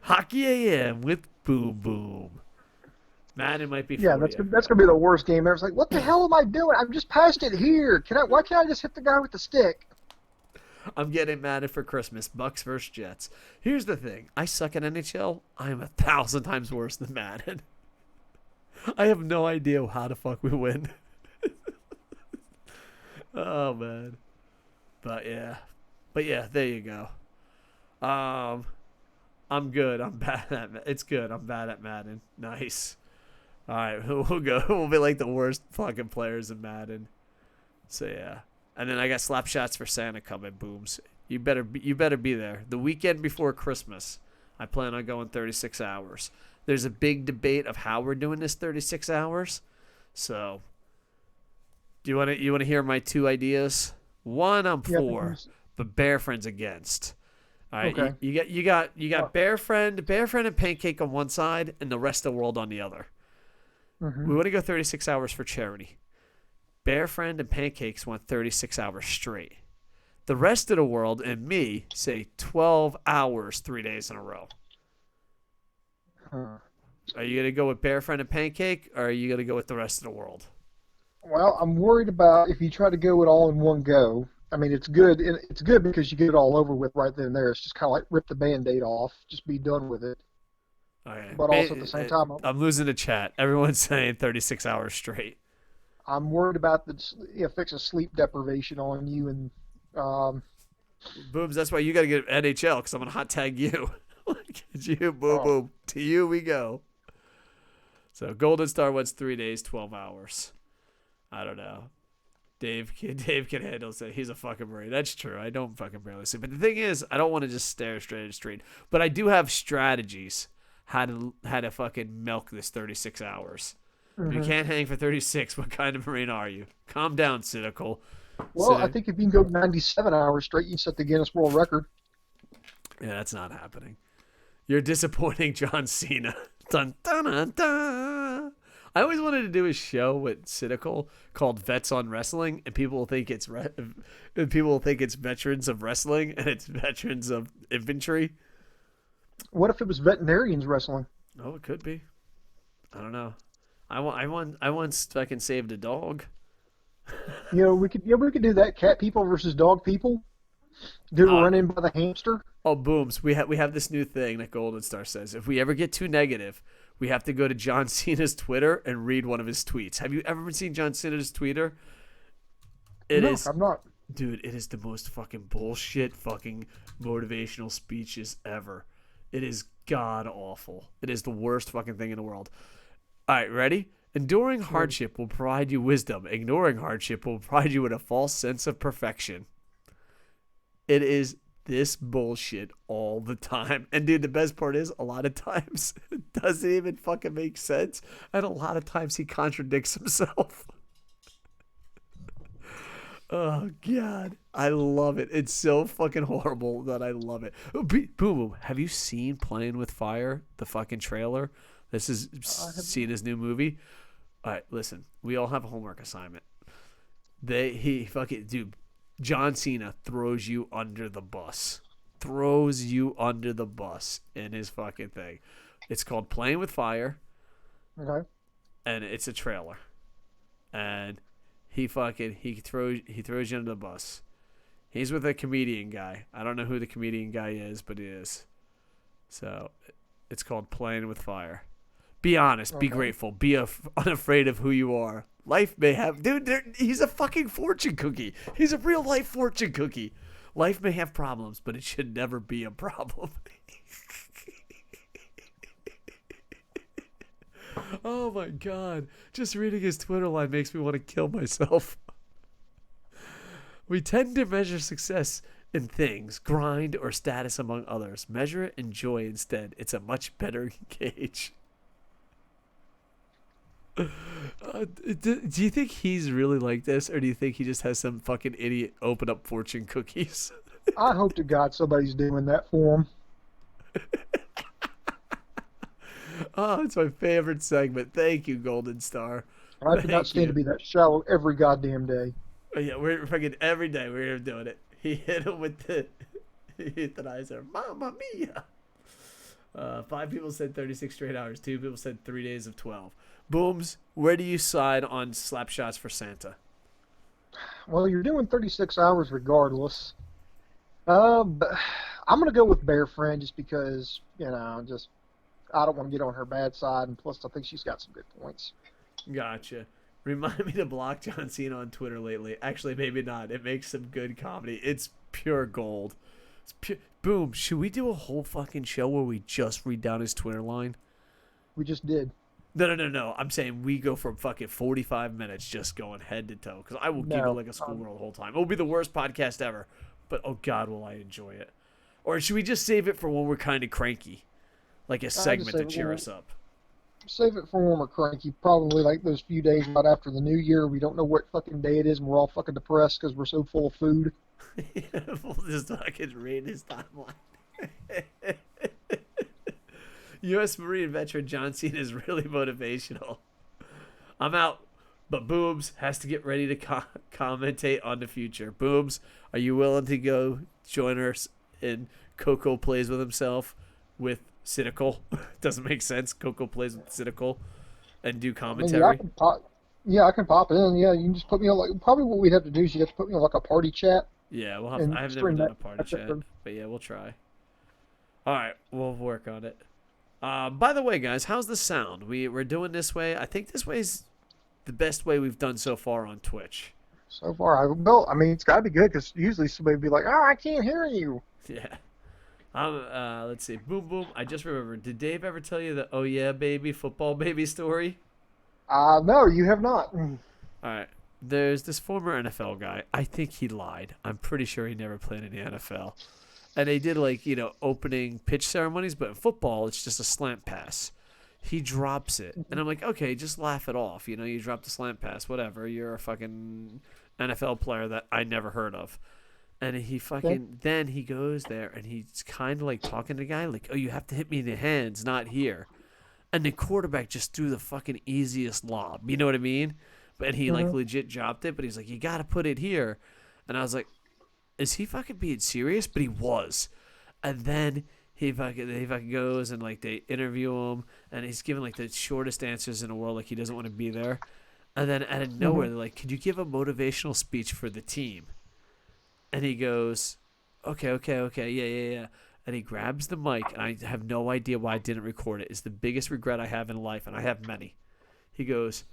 Hockey AM with Boom Boom. Madden might be. Yeah, that's gonna be the worst game ever. It's like, what the hell am I doing? I'm just past it here. Why can't I just hit the guy with the stick? I'm getting Madden for Christmas. Bucks versus Jets. Here's the thing. I suck at NHL. I am 1,000 times worse than Madden. I have no idea how the fuck we win. Oh man. But yeah, there you go. I'm good. I'm bad at it's good. I'm bad at Madden. Nice. All right, we'll go. We'll be like the worst fucking players in Madden. So yeah, and then I got slap shots for Santa coming. Booms. You better be there the weekend before Christmas. I plan on going 36 hours. There's a big debate of how we're doing this 36 hours. So, do you want to hear my 2 ideas? One, I'm for, but Bear Friend's against. All right, okay. you got Bear Friend and Pancake on one side, and the rest of the world on the other. Mm-hmm. We want to go 36 hours for charity. Bear Friend and Pancakes want 36 hours straight. The rest of the world and me say 12 hours 3 days in a row. Hmm. Are you gonna go with Bear Friend and Pancake, or are you gonna go with the rest of the world? Well, I'm worried about if you try to go it all in one go. I mean, it's good. It's good because you get it all over with right then and there. It's just kind of like rip the Band-Aid off, just be done with it. Okay, But also at the same time, I'm losing the chat. Everyone's saying 36 hours straight. I'm worried about the effects of sleep deprivation on you and um, Booms, that's why you got to get NHL because I'm gonna hot tag you. Get you, boom, oh, boom. To you we go. So Golden Star wants 3 days, 12 hours. I don't know. Dave can handle it. He's a fucking Marine. That's true. I don't fucking barely sleep. But the thing is, I don't want to just stare straight at the street. But I do have strategies how to fucking milk this 36 hours. If you hmm. can't hang for 36, what kind of Marine are you? Calm down, cynical. Well, I think if you can go 97 hours straight, you can set the Guinness World Record. Yeah, that's not happening. You're disappointing John Cena. Dun, dun, dun, dun. I always wanted to do a show with Cynical called Vets on Wrestling, and people will think it's veterans of wrestling, and it's veterans of infantry. What if it was veterinarians wrestling? Oh, it could be. I don't know. I once fucking saved a dog. We could do that. Cat people versus dog people. Do a Uh, run in by the hamster. oh, booms. We have this new thing that Golden Star says. If we ever get too negative, we have to go to John Cena's Twitter and read one of his tweets. Have you ever seen John Cena's Twitter? It No, is, I'm not. dude, it is the most fucking bullshit fucking motivational speeches ever. It is god awful. It is the worst fucking thing in the world. All right, ready? Enduring Ready. hardship will provide you wisdom. Ignoring hardship will provide you with a false sense of perfection. It is this bullshit all the time. And dude, the best part is a lot of times it doesn't even fucking make sense. And a lot of times he contradicts himself. Oh god. I love it. It's so fucking horrible that I love it. Oh, boom, boom. Have you seen Playing with Fire? The fucking trailer? This is I have seen his new movie. All right, listen. We all have a homework assignment. He fucking dude. John Cena throws you under the bus. Throws you under the bus in his fucking thing. It's called Playing with Fire, okay. and it's a trailer. And he throws you under the bus. He's with a comedian guy. I don't know who the comedian guy is, but he is. So it's called Playing with Fire. Be honest. Be Okay. grateful. Be unafraid of who you are. Life may have... Dude, he's a fucking fortune cookie. He's a real life fortune cookie. Life may have problems, but it should never be a problem. Oh my god. Just reading his Twitter line makes me want to kill myself. We tend to measure success in things, grind, or status among others. Measure it in joy instead. It's a much better gauge. Do you think he's really like this, or do you think he just has some fucking idiot open up fortune cookies? I hope to God somebody's doing that for him. Oh, it's my favorite segment. Thank you, Golden Star. I cannot Thank stand to you. be that shallow every goddamn day. Oh, yeah, we're fucking every day we're doing it. He hit him with the euthanizer. Mamma mia. 5 people said 36 straight hours. 2 people said 3 days of 12. Booms, where do you side on slap shots for Santa? Well, you're doing 36 hours regardless. But I'm gonna go with Bear Friend just because just I don't want to get on her bad side, and plus I think she's got some good points. Gotcha. Remind me to block John Cena on Twitter lately. Actually, maybe not. It makes some good comedy. It's pure gold. It's pure. Boom. Should we do a whole fucking show where we just read down his Twitter line? We just did. No. I'm saying we go for fucking 45 minutes just going head to toe. Because I will giggle No, like a schoolgirl the whole time. It will be the worst podcast ever. But oh God, will I enjoy it. Or should we just save it for when we're kind of cranky? Like a I just segment to cheer us up. save it for when we're cranky. Probably like those few days right after the New Year. We don't know what fucking day it is, and we're all fucking depressed because we're so full of food. We'll just fucking read his timeline. U.S. Marine veteran John Cena is really motivational. I'm out, but Booms has to get ready to commentate on the future. Booms, are you willing to go join us in Coco Plays with himself with cynical. Doesn't make sense. Coco plays with cynical and do I mean, yeah, I commentary. can pop. Yeah, I can pop in. Yeah, you can just put me on like probably what we'd have to do is you have to put me on like a party chat Yeah, we'll have. and I have never stream done that. a party chat, but yeah, we'll try. All right, we'll work on it. By the way, guys, how's the sound? We're doing this way. I think this way's the best way we've done so far on Twitch. So far, I mean, it's got to be good because usually somebody would be like, "Oh, I can't hear you." Yeah. Let's see. Boom boom. I just remembered. Did Dave ever tell you the "Oh yeah, baby, football baby" story? No, you have not. All right. There's this former NFL guy. I think he lied. I'm pretty sure he never played in the NFL. And they did like opening pitch ceremonies, but in football it's just a slant pass. He drops it, and I'm like, okay, just laugh it off. You dropped a slant pass, whatever. You're a fucking NFL player that I never heard of. And he Okay. fucking then he goes there and he's kind of like talking to the guy like, oh, you have to hit me in the hands, not here. And the quarterback just threw the fucking easiest lob. You know what I mean? But he like Mhm. legit dropped it. But he's like, you got to put it here. And I was like, is he fucking being serious? But he was. And then he fucking goes and like they interview him and he's giving like the shortest answers in the world, like he doesn't want to be there. And then out of nowhere, Mhm. they're like, could you give a motivational speech for the team? And he goes, okay, okay, okay, yeah, yeah, yeah. And he grabs the mic, and I have no idea why I didn't record it. It's the biggest regret I have in life, and I have many. He goes,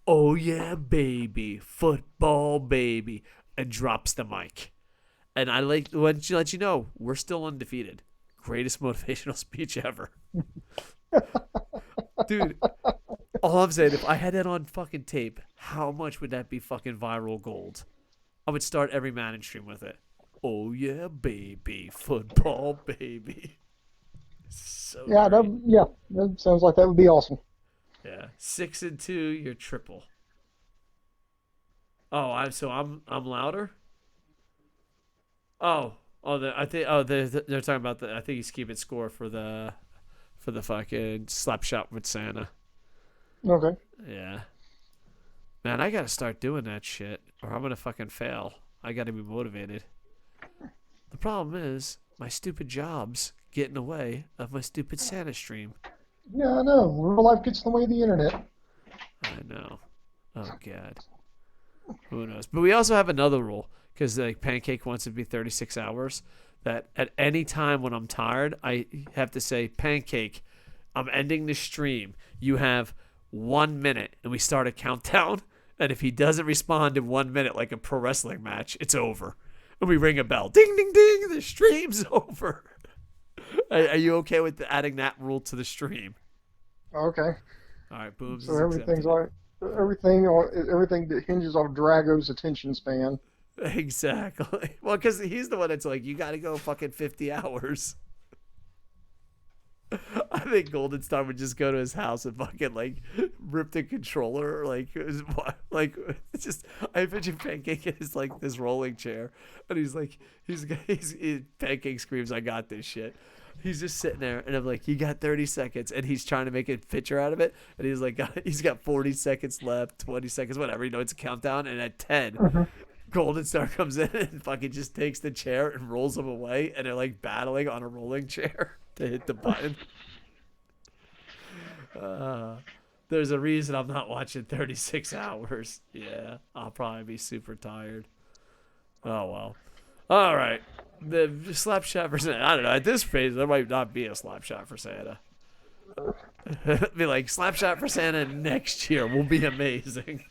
oh yeah, baby, football baby, and drops the mic. And I like to let you know we're still undefeated. Greatest motivational speech ever, dude. All I'm saying, if I had that on fucking tape, how much would that be fucking viral gold? I would start every Madden stream with it. Oh yeah, baby, football baby. So Yeah, great. that sounds like that would be awesome. Yeah, 6-2, you're triple. Oh, I'm louder. I think they're talking about the. I think he's keeping score for the fucking slap shot with Santa. Okay. Yeah, man, I gotta start doing that shit, or I'm gonna fucking fail. I gotta be motivated. The problem is my stupid jobs get in the way of my stupid Santa stream. Yeah, I know. Real life gets in the way of the internet. I know. Oh god. Who knows? But we also have another rule because like Pancake wants it to be 36 hours. That at any time when I'm tired, I have to say, Pancake, I'm ending the stream. You have 1 minute, and we start a countdown. And if he doesn't respond in 1 minute, like a pro wrestling match, it's over. And we ring a bell. Ding, ding, ding. The stream's over. Are you okay with adding that rule to the stream? Okay. All right, Booms So is everything's accepting it. like everything that hinges off Drago's attention span. Exactly. Well, because he's the one that's like, you got to go fucking 50 hours. I think Golden Star would just go to his house and fucking like rip the controller, like it's just I picture Pancake in his like this rolling chair, and he's Pancake screams, "I got this shit." He's just sitting there, and I'm like, "You got 30 seconds," and he's trying to make a picture out of it, and he's like, he's got 40 seconds left, 20 seconds, whatever. It's a countdown, and at 10, Mhm. Golden Star comes in and fucking just takes the chair and rolls him away, and they're like battling on a rolling chair to hit the button. Uh, there's a reason I'm not watching 36 hours. Yeah, I'll probably be super tired. Oh well. All right. The slap shot for Santa. I don't know. At this phase, there might not be a slap shot for Santa. Be like slap shot for Santa next year will be amazing.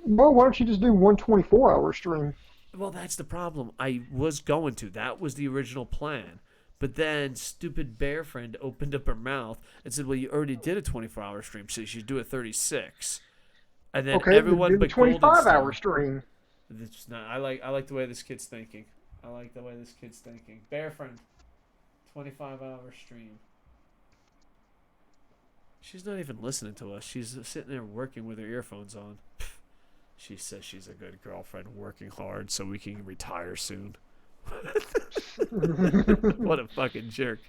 Well, why don't you just do 124-hour stream? Well, that's the problem. I was going to. That was the original plan. But then stupid bear friend opened up her mouth and said, "Well, you already did a 24-hour stream, so you should do a 36." And then Okay, then everyone do the but Golden 25-hour Star. stream. It's not, I like the way this kid's thinking. I like the way this kid's thinking. Bear friend, 25-hour stream. She's not even listening to us. She's sitting there working with her earphones on. She says she's a good girlfriend, working hard so we can retire soon. What a fucking jerk.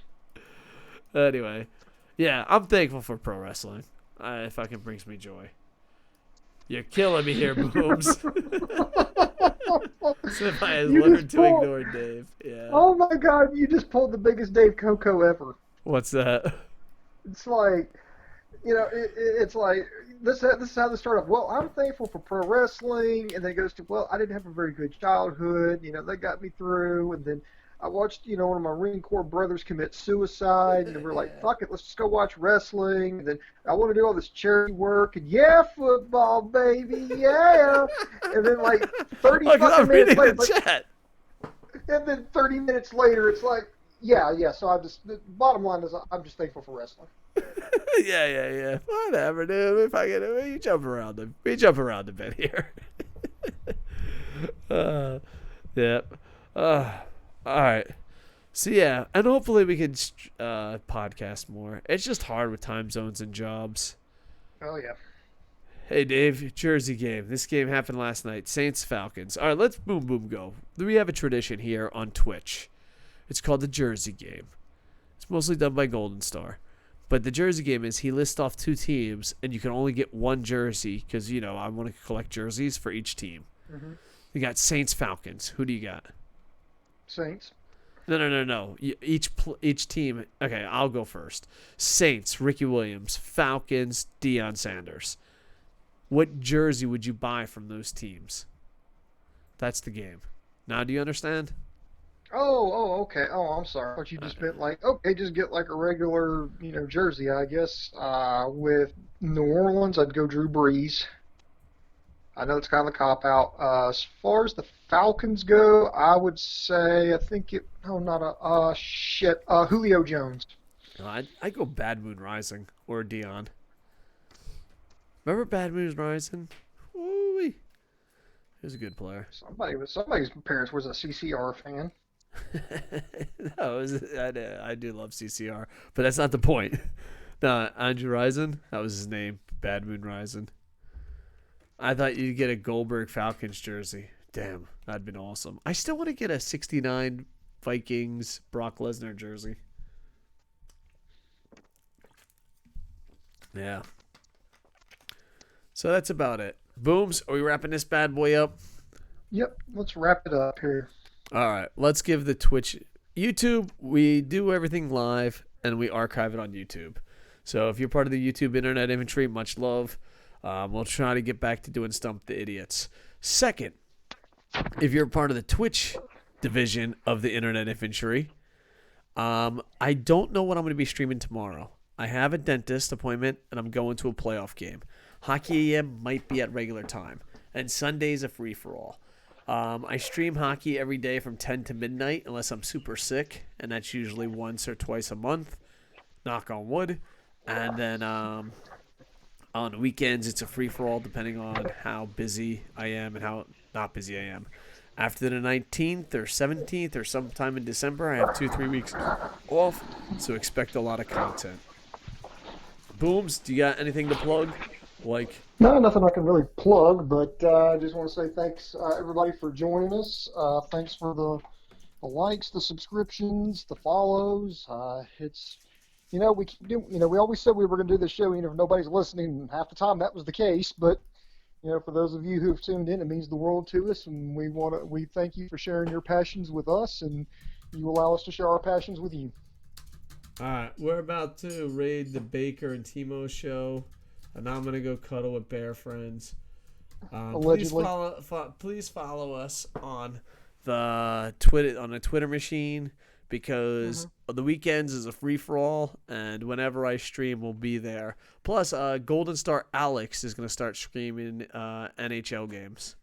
Anyway, yeah, I'm thankful for pro wrestling. It fucking brings me joy. You're killing me here, Booms. Somebody has You learned just to pulled. ignore Dave. Yeah. Oh my God! You just pulled the biggest Dave Coco ever. What's that? It's like, it's like this is how this started. Well, I'm thankful for pro wrestling, and then it goes to, well, I didn't have a very good childhood. That got me through, and then I watched, one of my Marine Corps brothers commit suicide, and then we're like, Yeah. fuck it, let's just go watch wrestling. And then I want to do all this charity work, and yeah, football, baby, yeah. And then like 30 Look, fucking I'm minutes reading later, the it's like, chat. and then 30 minutes later, it's like, yeah, yeah. So the bottom line is, I'm just thankful for wrestling. Yeah. Whatever, dude. We jump around a bit here. uh, yeah. Uh, all right. So yeah, and hopefully we can podcast more. It's just hard with time zones and jobs. Oh yeah. Hey Dave, Jersey game. This game happened last night. Saints Falcons. All right, let's boom boom go. We have a tradition here on Twitch. It's called the Jersey game. It's mostly done by Golden Star. But the Jersey game is he lists off two teams, and you can only get one jersey because, I want to collect jerseys for each team. Hmm. You got Saints Falcons. Who do you got? Saints. No. Each team. Okay, I'll go first. Saints, Ricky Williams. Falcons, Deion Sanders. What jersey would you buy from those teams? That's the game. Now, do you understand? Okay. Oh, I'm sorry. I thought you just meant like, okay, just get like a regular, jersey, I guess. With New Orleans, I'd go Drew Brees. I know it's kind of a cop out. As far as the Falcons go, I would say, I think it, no, not a, shit, Julio Jones. No, I'd go Bad Moon Rising or Dion. Remember Bad Moon Rising? Ooh, he was a good player. Somebody's parents was a CCR fan. No, I do love CCR, but that's not the point. No, Andrew Rising, that was his name. Bad Moon Rising. I thought you'd get a Goldberg Falcons jersey. Damn, that'd been awesome. I still want to get a 69 Vikings Brock Lesnar jersey. Yeah. So that's about it. Booms, are we wrapping this bad boy up? Yep, let's wrap it up here. All right, let's give the Twitch, YouTube. We do everything live and we archive it on YouTube. So if you're part of the YouTube Internet Infantry, much love. We'll try to get back to doing Stump the Idiots. Second, if you're part of the Twitch division of the Internet Infantry, I don't know what I'm going to be streaming tomorrow. I have a dentist appointment and I'm going to a playoff game. Hockey AM might be at regular time, and Sunday's a free-for-all. I stream hockey every day from 10 to midnight unless I'm super sick, and that's usually once or twice a month. Knock on wood. And then on the weekends, it's a free-for-all depending on how busy I am and how not busy I am. After the 19th or 17th or sometime in December, I have 2-3 weeks off, so expect a lot of content. Booms, do you got anything to plug? Like, No, nothing I can really plug, but I just want to say thanks, everybody, for joining us. Thanks for the likes, the subscriptions, the follows. It's we keep doing, we always said we were going to do this show, if nobody's listening. And half the time that was the case, but for those of you who've tuned in, it means the world to us, and we thank you for sharing your passions with us, and you allow us to share our passions with you. all right, we're about to raid the Baker and Timo show, and now I'm gonna go cuddle with bear friends. Allegedly. Please follow us on the Twitter machine because the weekends is a free for all, and whenever I stream, we'll be there. Plus, Golden Star Alex is gonna start streaming NHL games,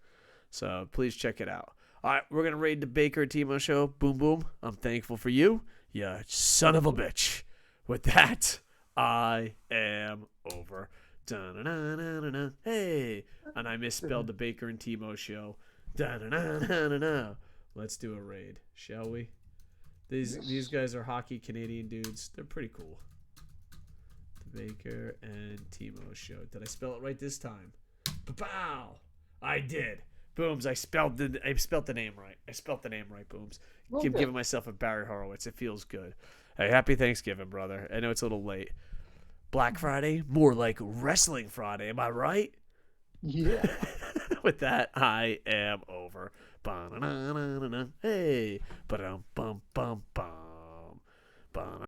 so please check it out. All right, we're gonna raid the Baker and Timo show. Boom boom. I'm thankful for you, you son of a bitch. With that, I am over. Da-na-na-na-na-na. Hey, and I misspelled the Baker and Timo show. Da-na-na-na-na-na. Let's do a raid, shall we? These guys are hockey Canadian dudes. They're pretty cool. The Baker and Timo show. Did I spell it right this time? Pow! I did. Booms, I spelled the name right. I spelled the name right, Booms. Well, Giving myself a Barry Horowitz. It feels good. Hey, happy Thanksgiving, brother. I know it's a little late. Black Friday, more like Wrestling Friday. Am I right? Yeah. With that, I am over. Ba-na-na-na-na-na. Hey, ba-dum-bum-bum-bum. Ba-na.